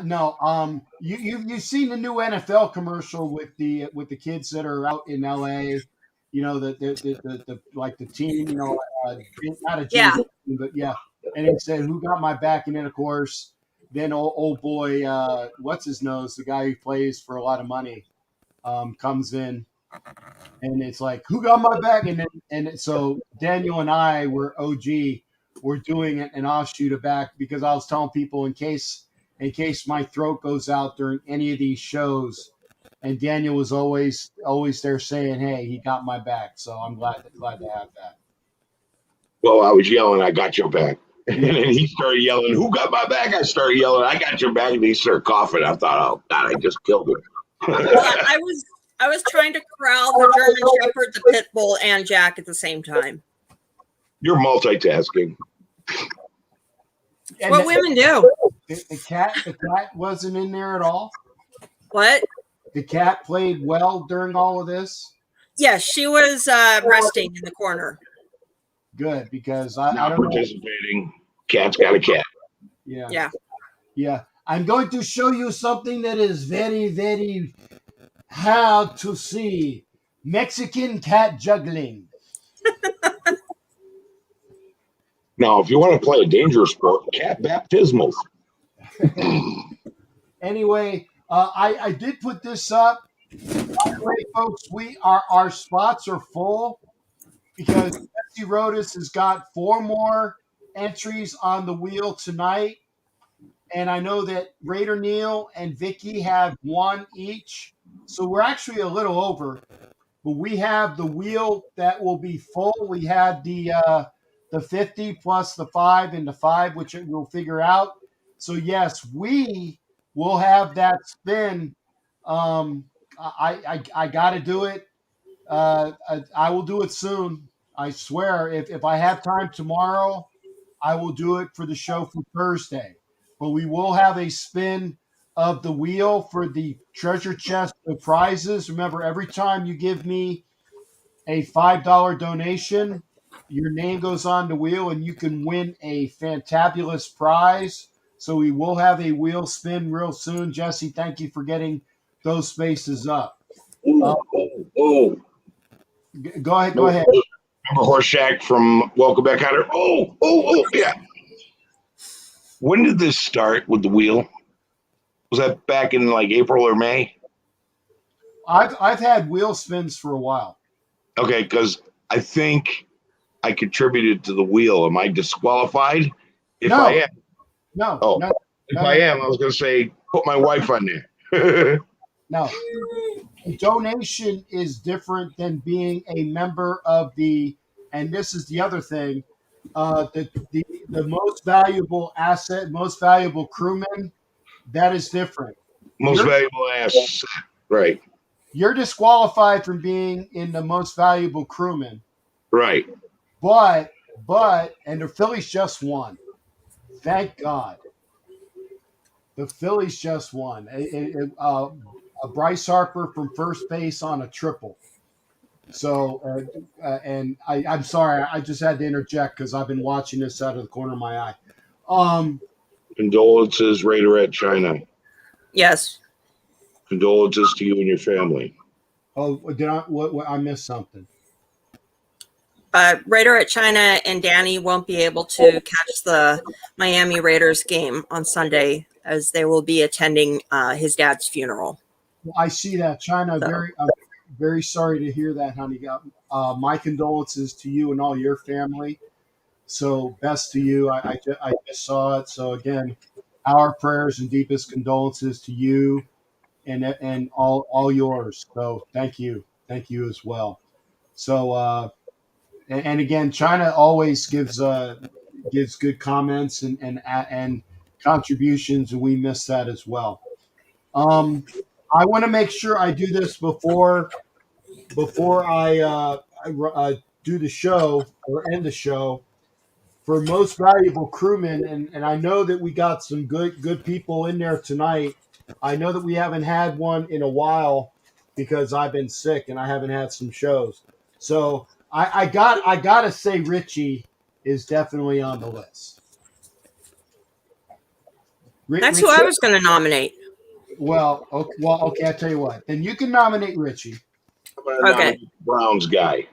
No. You've seen the new NFL commercial with the kids that are out in LA. You know the like the team. Not a team, but yeah. And it said, "Who got my back?" And then of course, then old boy, what's his nose, the guy who plays for a lot of money, comes in. And it's like, who got my back? And so Daniel and I were doing an offshoot of back because I was telling people in case my throat goes out during any of these shows, and Daniel was always there saying, hey, he got my back. So I'm glad to have that. Well, I was yelling, I got your back. And then he started yelling, who got my back? I started yelling, I got your back. And he started coughing. I thought, oh, God, I just killed him. Well, I was trying to corral the German Shepherd, the Pit Bull, and Jack at the same time. You're multitasking. It's what women do. The cat wasn't in there at all? What? The cat played well during all of this? Yes, she was resting in the corner. Good, because I not don't participating. Know. Cat's got a cat. Yeah. I'm going to show you something that is very, very hard to see. Mexican cat juggling. Now, if you want to play a dangerous sport, cat baptismals. Anyway, I did put this up. By the way, folks, our spots are full because Betsy Rodas has got 4 more entries on the wheel tonight. And I know that Raider Neil and Vicky have 1 each. So we're actually a little over. But we have the wheel that will be full. We had the 50 plus the 5 and the 5, which we'll figure out. So, yes, we will have that spin. I got to do it. I will do it soon. I swear. If I have time tomorrow, I will do it for the show for Thursday. But we will have a spin of the wheel for the treasure chest of prizes. Remember, every time you give me a $5 donation, your name goes on the wheel and you can win a fantabulous prize. So we will have a wheel spin real soon. Jesse, thank you for getting those spaces up. Go ahead. Go ahead. Remember Horseshack from Welcome Back, Hunter? Yeah. When did this start with the wheel? Was that back in like April or May? I've had wheel spins for a while. Okay, because I think I contributed to the wheel. Am I disqualified? If I am. No. I am, I was going to say, put my wife on there. No. A donation is different than being a member of the, and this is the other thing, the most valuable asset, most valuable crewman, that is different. Most valuable asset, right. You're disqualified from being in the most valuable crewman. Right. But, and the Phillies just won. Thank God. The Phillies just won. A Bryce Harper from first base on a triple. So, and I'm sorry, I just had to interject because I've been watching this out of the corner of my eye. Condolences, Raiderette China. Yes. Condolences to you and your family. Oh, did I? What I missed something? Raider at China and Danny won't be able to catch the Miami Raiders game on Sunday as they will be attending his dad's funeral. Well, I see that. China, I'm very sorry to hear that, honey. My condolences to you and all your family. So best to you. I just saw it. So again, our prayers and deepest condolences to you and all yours. So thank you as well. So and again, China always gives good comments and contributions, and we miss that as well. I want to make sure I do this before I do the show or end the show for most valuable crewman, and I know that we got some good people in there tonight. I know that we haven't had one in a while because I've been sick and I haven't had some shows. So I gotta say Richie is definitely on the list. That's who I was going to nominate. Well, okay. I'll tell you what. Then you can nominate Richie. Okay. Browns guy.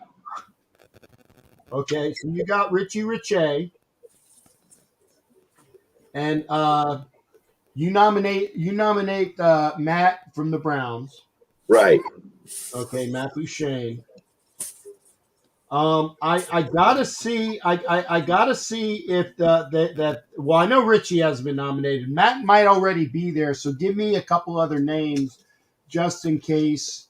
Okay, so you got Richie Richey, and you nominate Matt from the Browns. Right. Okay, Matt Bouchane. I gotta see. I gotta see if that. Well, I know Richie hasn't been nominated. Matt might already be there. So give me a couple other names, just in case.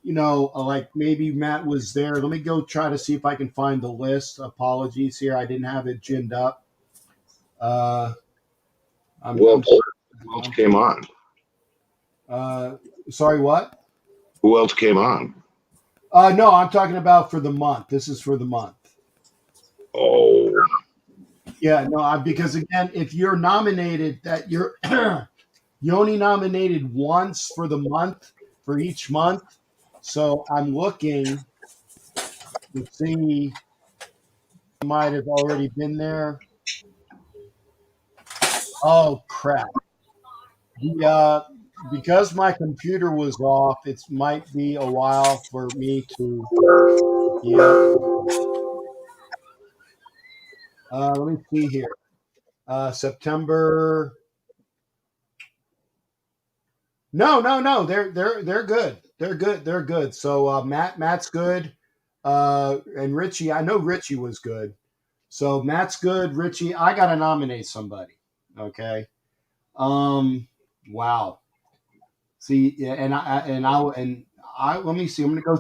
You know, like maybe Matt was there. Let me go try to see if I can find the list. Apologies here, I didn't have it ginned up. Who else came on? Sorry, what? Who else came on? No, I'm talking about for the month. This is for the month. Oh. Yeah, no, because again, if you're nominated, that you're you only nominated once for the month for each month. So I'm looking to see. Might have already been there. Oh crap! Because my computer was off, it might be a while for me to. Yeah. Let me see here. September. No. They're good. They're good. So Matt's good. And Richie, I know Richie was good. So Matt's good. Richie, I gotta nominate somebody. Okay. Wow. See, and I let me see. I'm gonna go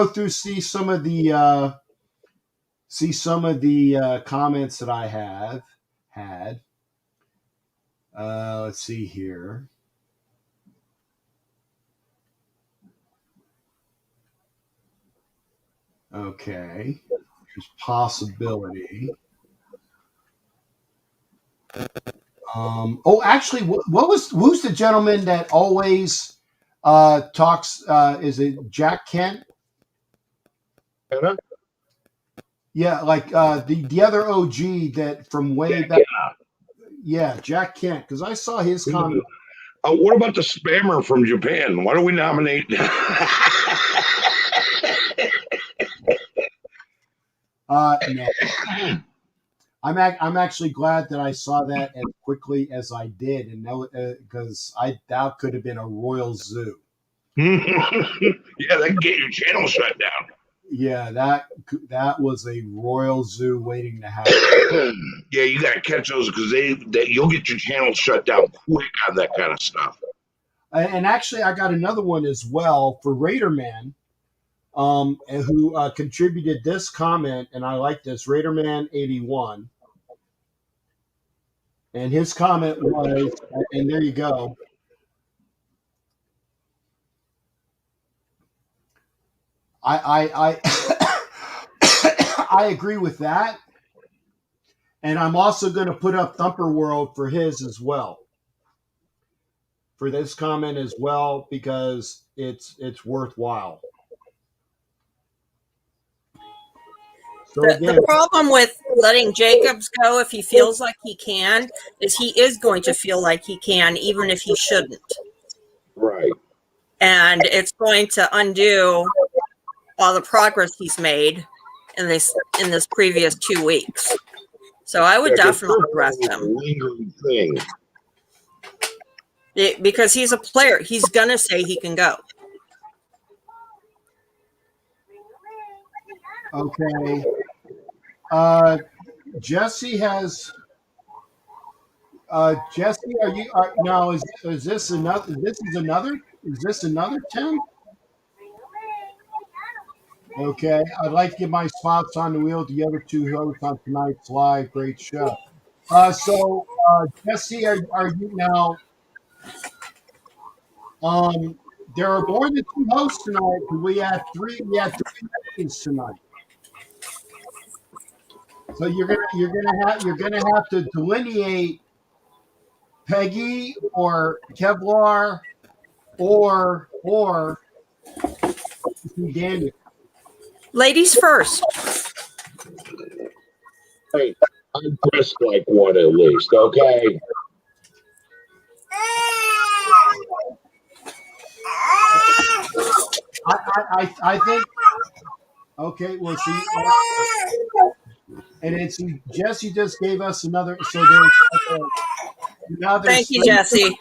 through see some of the comments that I have had. Let's see here. Okay. There's possibility. Actually, who's the gentleman that always talks? Is it Jack Kent? Yeah, like the other OG that from way back. Yeah, Jack Kent, because I saw his comment. What about the spammer from Japan? Why don't we nominate? No. I'm actually glad that I saw that as quickly as I did, and because that could have been a royal zoo. Yeah, that can get your channel shut down. Yeah, that was a royal zoo waiting to happen. Yeah, you got to catch those because you'll get your channel shut down quick on that kind of stuff. And actually, I got another one as well for Raider Man, who contributed this comment, and I like this, Raider Man 81. And his comment was, and there you go. I I agree with that, and I'm also going to put up Thumper World for his as well, for this comment as well, because it's worthwhile. So the problem with letting Jacobs go, if he feels like he can, is he is going to feel like he can, even if he shouldn't. Right. And it's going to undo all the progress he's made in this previous 2 weeks. So I would definitely rest him. Lingering thing. Because he's a player. He's going to say he can go. Okay. Jesse has. Jesse, now? Is this another? Is this another 10? Okay, I'd like to give my spots on the wheel to the other two hosts on tonight's live great show. So Jesse, are you now? There are more than 2 hosts tonight. We had 3. We had 3 meetings tonight. So you're gonna have to delineate Peggy or Kevlar or Daniel. Ladies first. Hey, I'm dressed like one at least, okay? I think. Okay, we'll see. And it's Jesse just gave us another. So there's another. Thank you, Jesse.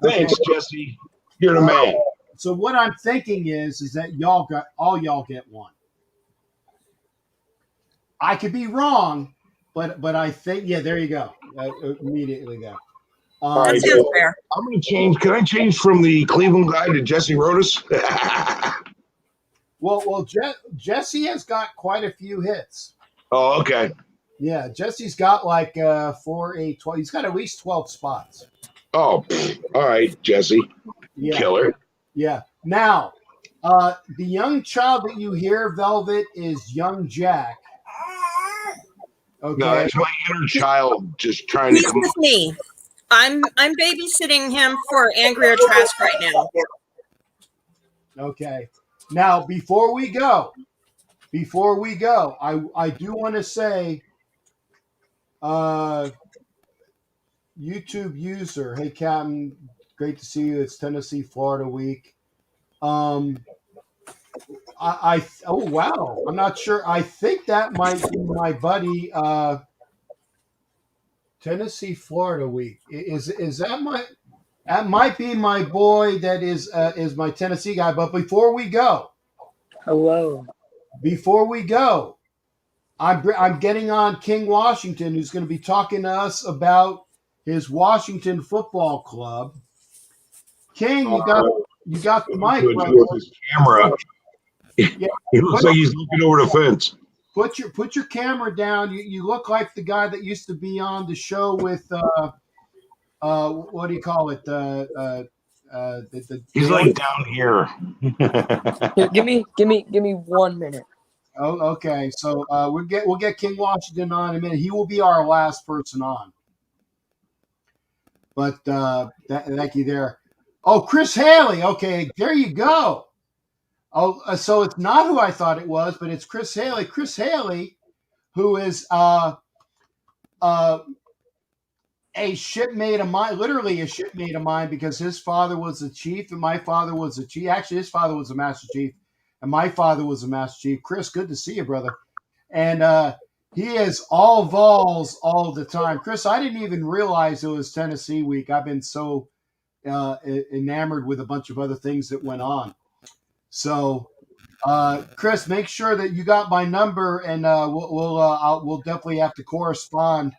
Thanks, Jesse. You're the man. So what I'm thinking is that y'all get 1. I could be wrong, but I think there you go. Immediately go. Right, so fair. I'm going to change. Can I change from the Cleveland guy to Jesse Rodas? Well, Jesse has got quite a few hits. Oh, okay. Yeah, Jesse's got like 4, 8, 12. He's got at least 12 spots. Oh, all right, Jesse. Yeah. Killer. Yeah. Now, the young child that you hear, Velvet, is young Jack. Okay. No, that's my inner child just trying He's to come with me. I'm babysitting him for Angria Trask right now. Okay. Now, before we go, I do want to say, YouTube user, hey Captain, great to see you. It's Tennessee, Florida week. Oh wow, I'm not sure. I think that might be my buddy. Tennessee, Florida week. Is that my? That might be my boy. That is my Tennessee guy. But before we go, hello. Before we go, I'm getting on King Washington, who's going to be talking to us about his Washington Football Club. King, you got the mic. With his camera. Yeah, he looks like he's looking over the fence. Put your camera down. You look like the guy that used to be on the show with what do you call it? He's like down here. Here, give me 1 minute. Oh, okay. So we'll get King Washington on in a minute. He will be our last person on. But thank you there. Oh, Chris Haley. Okay, there you go. Oh, so it's not who I thought it was, but it's Chris Haley. Chris Haley, who is a shipmate of mine, literally a shipmate of mine, because his father was a chief and my father was a chief. Actually, his father was a master chief and my father was a master chief. Chris, good to see you, brother. And he is all Vols all the time. Chris, I didn't even realize it was Tennessee week. I've been so enamored with a bunch of other things that went on. So, Chris, make sure that you got my number, and we'll definitely have to correspond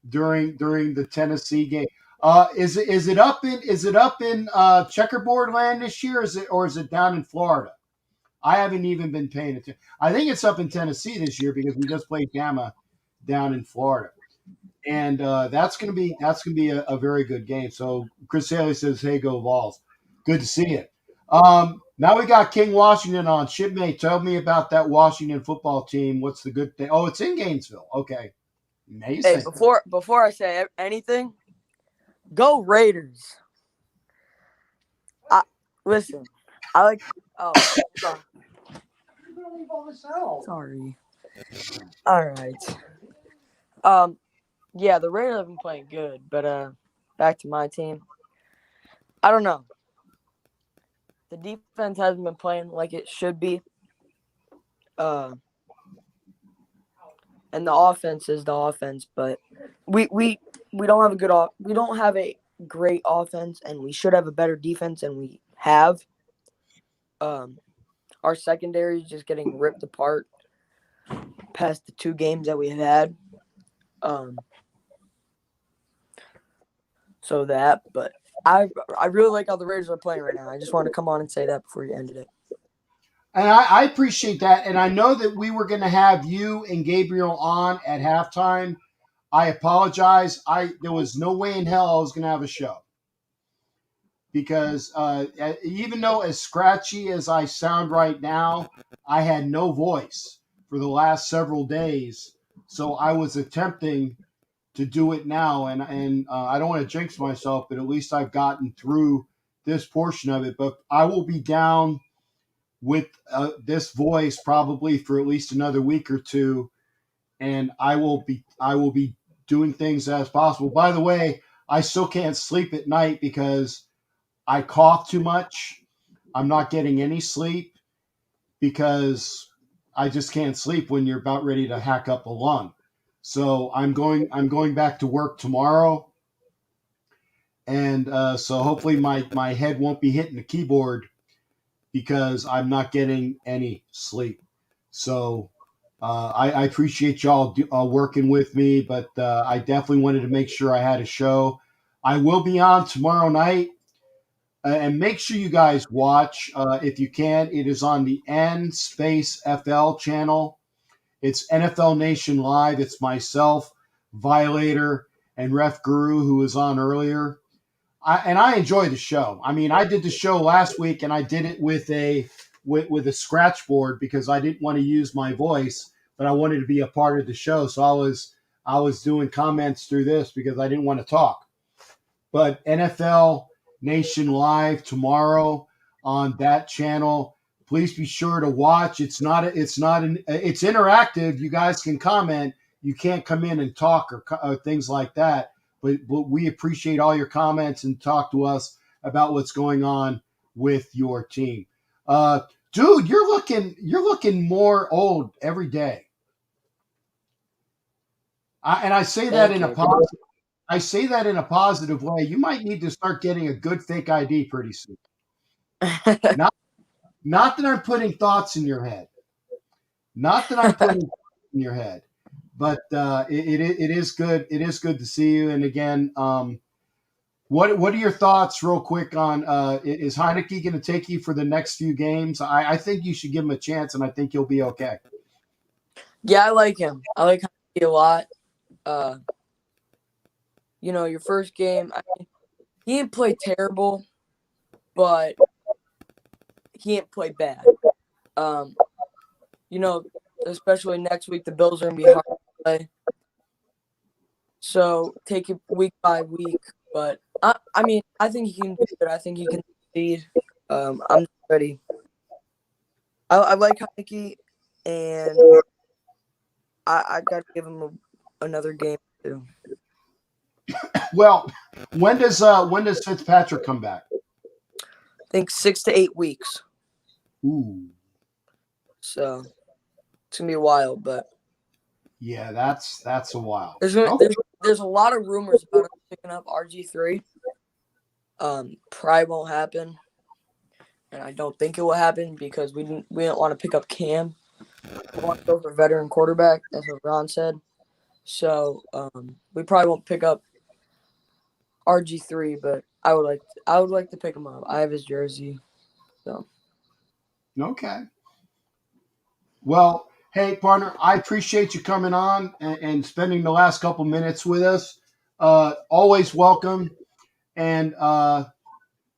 during the Tennessee game. Is it up in checkerboard land this year? Or is it down in Florida? I haven't even been paying attention. I think it's up in Tennessee this year because we just played Bama down in Florida, and that's gonna be a very good game. So Chris Haley says, "Hey, go Vols!" Good to see you. Now we got King Washington on. Shipmate, tell me about that Washington football team. What's the good thing? Oh, it's in Gainesville. Okay. Amazing. Hey, before I say anything, go Raiders. Listen, I like. Oh, sorry. All right. Yeah, the Raiders have been playing good, but back to my team. I don't know. The defense hasn't been playing like it should be. And the offense is the offense, but we don't have we don't have a great offense, and we should have a better defense than we have. Our secondary is just getting ripped apart past the 2 games that we've had. So that, but I really like how the Raiders are playing right now. I just wanted to come on and say that before you ended it. And I appreciate that. And I know that we were going to have you and Gabriel on at halftime. I apologize. There was no way in hell I was going to have a show. Because even though as scratchy as I sound right now, I had no voice for the last several days. So I was attempting to do it now. And I don't want to jinx myself, but at least I've gotten through this portion of it. But I will be down with this voice probably for at least another week or two, and I will be doing things as possible. By the way, I still can't sleep at night because I cough too much. I'm not getting any sleep because I just can't sleep when you're about ready to hack up a lung. So I'm going back to work tomorrow, and so hopefully my head won't be hitting the keyboard because I'm not getting any sleep. So I appreciate y'all working with me, but I definitely wanted to make sure I had a show. I will be on tomorrow night, and make sure you guys watch if you can. It is on the N-FL channel. It's NFL Nation Live. It's myself, Violator, and Ref Guru, who was on earlier. I enjoy the show. I mean, I did the show last week, and I did it with a scratch board because I didn't want to use my voice, but I wanted to be a part of the show. So I was doing comments through this because I didn't want to talk. But NFL Nation Live tomorrow on that channel. Please be sure to watch. It's interactive. You guys can comment. You can't come in and talk or things like that. But we appreciate all your comments and talk to us about what's going on with your team. Dude, you're looking more old every day. I say that in a positive. I say that in a positive way. You might need to start getting a good fake ID pretty soon. Not that I'm putting thoughts in your head. Not that I'm putting thoughts in your head. But it is good. It is good to see you. And again, what are your thoughts, real quick, on is Heineke going to take you for the next few games? I think you should give him a chance, and I think he'll be okay. Yeah, I like him. I like Heineke a lot. Your first game, he didn't play terrible, but he didn't play bad. Especially next week, the Bills are going to be hard to play. So take it week by week. But I mean, I think he can do it. I think he can succeed. I'm ready. I like Heidi, and I got to give him another game too. Well, when does Fitzpatrick come back? I think 6 to 8 weeks. Ooh. So it's gonna be a while, but yeah, that's a while. There's a lot of rumors about us picking up RG3. Probably won't happen, and I don't think it will happen because we don't want to pick up Cam. We want to go for a veteran quarterback. That's what Ron said. So we probably won't pick up RG3, but I would like to pick him up. I have his jersey. So okay. Well, hey partner, I appreciate you coming on and spending the last couple minutes with us. Always welcome. And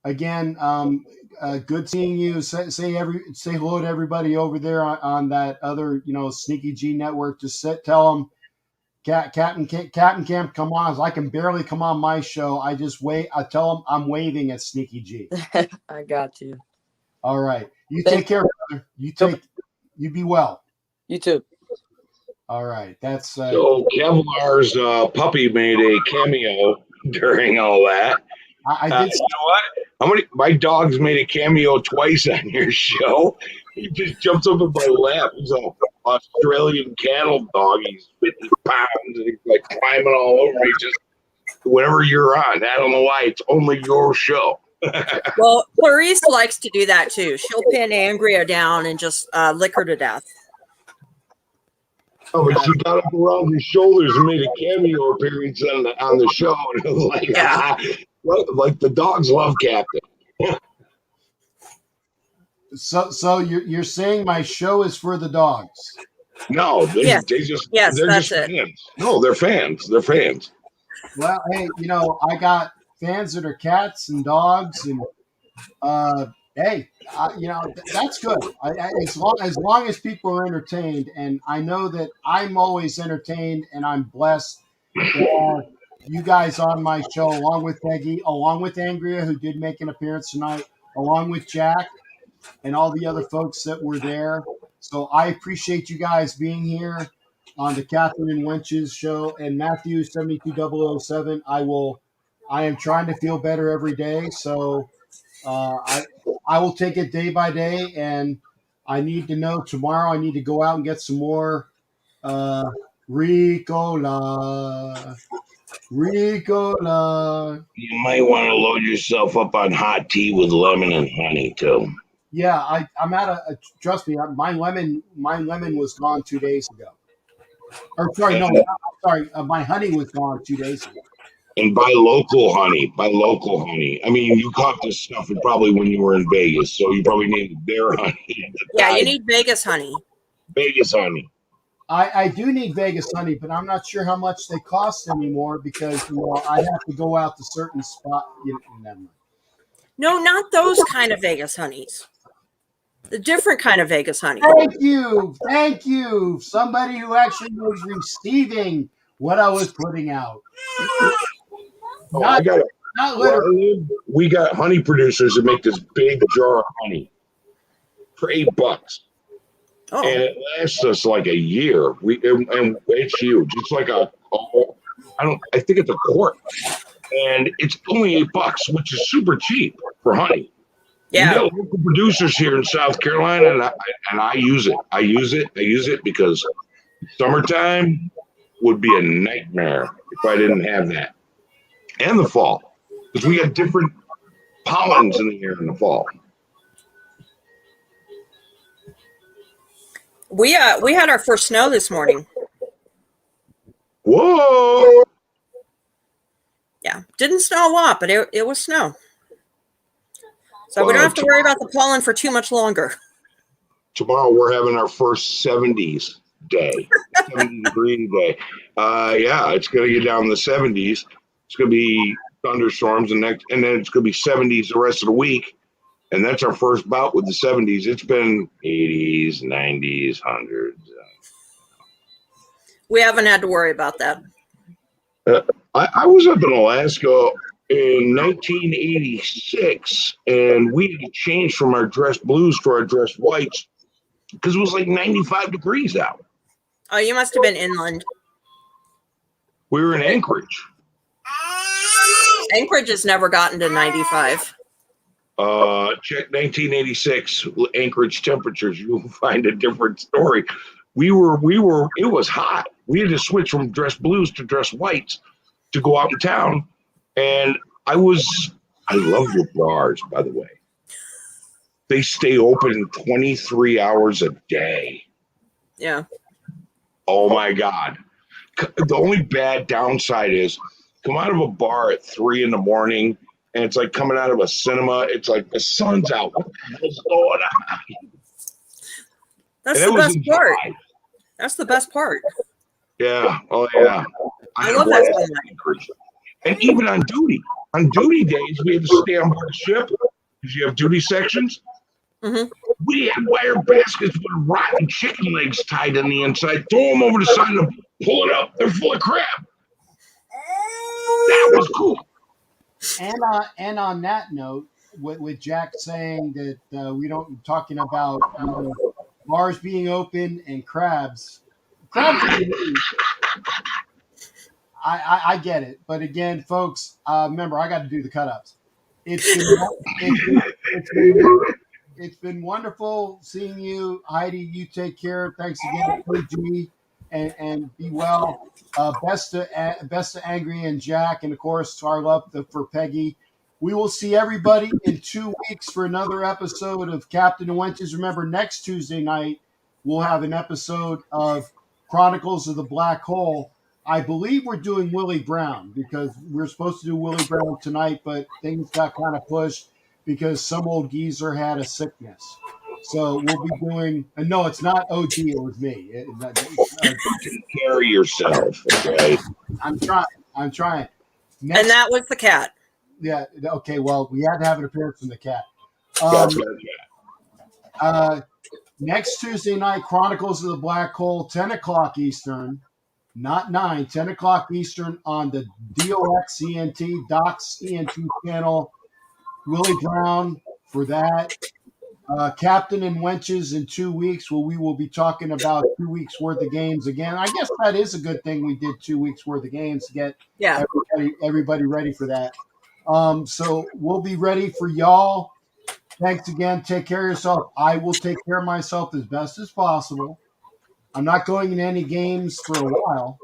again, good seeing you. Say hello to everybody over there on that other Sneaky G network. Just tell them Captain can't come on. I can barely come on my show. I just wait. I tell them I'm waving at Sneaky G. I got you. All right. You take care, brother. You be well. You too. All right. That's so Kevlar's puppy made a cameo during all that. I did. You know what? My dog's made a cameo twice on your show. He just jumps up in my lap. He's an Australian cattle dog. He's 50 pounds and he's like climbing all over me. Just whenever you're on, I don't know why. It's only your show. Well, Clarice likes to do that too. She'll pin Angria down and just lick her to death. Oh, but she got up around his shoulders and made a cameo appearance on the show. And it was like, yeah. Like the dogs love Captain. So you're saying my show is for the dogs? No, they're just fans. No, they're fans. They're fans. Well, hey, I got fans that are cats and dogs, and hey, that's good. As long as people are entertained, and I know that I'm always entertained, and I'm blessed to have you guys on my show, along with Peggy, along with Angria, who did make an appearance tonight, along with Jack, and all the other folks that were there. So I appreciate you guys being here on the Captain and Wenches Show. And Matthew 72007, I am trying to feel better every day. So I will take it day by day, and I need to know tomorrow I need to go out and get some more Ricola. You might want to load yourself up on hot tea with lemon and honey too. Yeah, I'm out of. Trust me, my lemon was gone 2 days ago. Or sorry, no, sorry, my honey was gone 2 days ago. And buy local honey. I mean, you caught this stuff probably when you were in Vegas, so you probably needed their honey. Yeah, you need Vegas honey. Vegas honey. I do need Vegas honey, but I'm not sure how much they cost anymore because I have to go out to certain spot. Never mind. No, not those kind of Vegas honeys. The different kind of Vegas honey. Thank you. Somebody who actually was receiving what I was putting out. Not literally. We got honey producers that make this big jar of honey for $8. Oh. And it lasts us like a year. And it's huge. It's like I think it's a quart, and it's only $8, which is super cheap for honey. Yeah, we got local producers here in South Carolina, and I use it. I use it because summertime would be a nightmare if I didn't have that, and the fall, because we got different pollens in the air in the fall. We had our first snow this morning. Whoa! Yeah, didn't snow a lot, but it was snow. So we don't have to worry about the pollen for too much longer. Tomorrow we're having our first 70s day, 70-degree day. Yeah, it's going to get down in the 70s. It's going to be thunderstorms, and then it's going to be 70s the rest of the week. And that's our first bout with the 70s. It's been 80s, 90s, 100s. We haven't had to worry about that. I was up in Alaska in 1986, and we had to change from our dress blues to our dress whites because it was like 95 degrees out. Oh, you must have been inland. We were in Anchorage. Anchorage has never gotten to 95. Check 1986 Anchorage temperatures. You'll find a different story. It was hot. We had to switch from dress blues to dress whites to go out in town. And I love your bars, by the way. They stay open 23 hours a day. Yeah. Oh my God. The only bad downside is come out of a bar at 3 a.m. and it's like coming out of a cinema. It's like the sun's out. What the hell's going on? That's the best part. That's the best part. Yeah. Oh yeah. I love that so much. And even on duty days, we had to stay on board the ship because you have duty sections. Mm-hmm. We had wire baskets with rotten chicken legs tied on the inside. Throw them over the side and pull it up. They're full of crab. That was cool. And on that note, with Jack saying that we don't talking about bars being open and crabs. I get it, but again, folks, remember I got to do the cut-ups. It's been wonderful seeing you, Heidi. You take care. Thanks again, OG, and be well. Best to Angria and Jack, and of course our love for Peggy. We will see everybody in 2 weeks for another episode of Captain and Wenches. Remember, next Tuesday night we'll have an episode of Chronicles of the Black Hole. I believe we're doing Willie Brown because we're supposed to do Willie Brown tonight, but things got kind of pushed because some old geezer had a sickness. So we'll be doing, and no, it's not OG, it was me. Take care of yourself, okay? I'm trying. Next, and that was the cat. Yeah, okay, well, we had to have an appearance from the cat. Next Tuesday night, Chronicles of the Black Hole, 10 o'clock Eastern. Not 9, 10 o'clock Eastern on the DOX ENT, Docs ENT channel. Willie Brown for that. Captain and Wenches in 2 weeks, where we will be talking about 2 weeks worth of games again. I guess that is a good thing we did 2 weeks worth of games to get everybody ready for that. So we'll be ready for y'all. Thanks again. Take care of yourself. I will take care of myself as best as possible. I'm not going in any games for a while,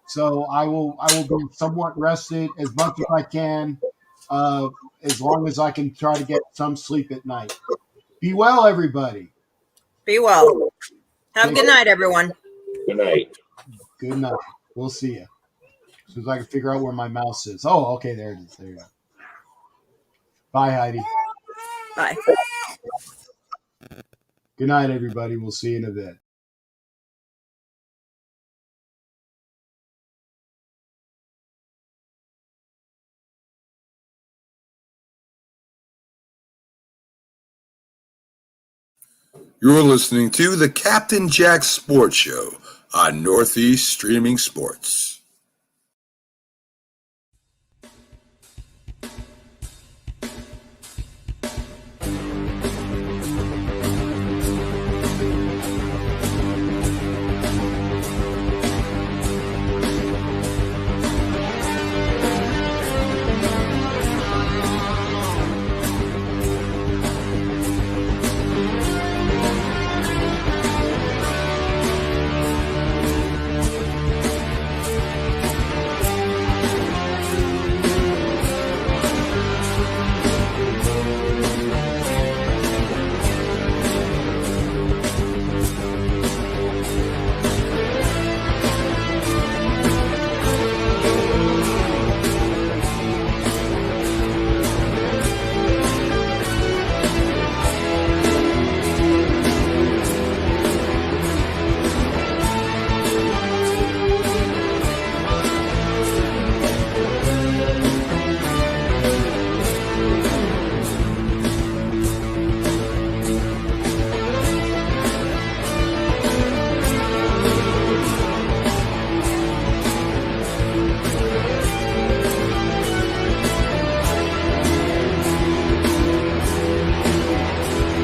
so I will be somewhat rested as much as I can, as long as I can try to get some sleep at night. Be well, everybody. Be well. Have a good night, everyone. Good night. Good night. We'll see you. As soon as I can figure out where my mouse is. Oh, okay, there it is. There you go. Bye, Heidi. Bye. Good night, everybody. We'll see you in a bit. You're listening to the Captain Jack Sports Show on Northeast Streaming Sports.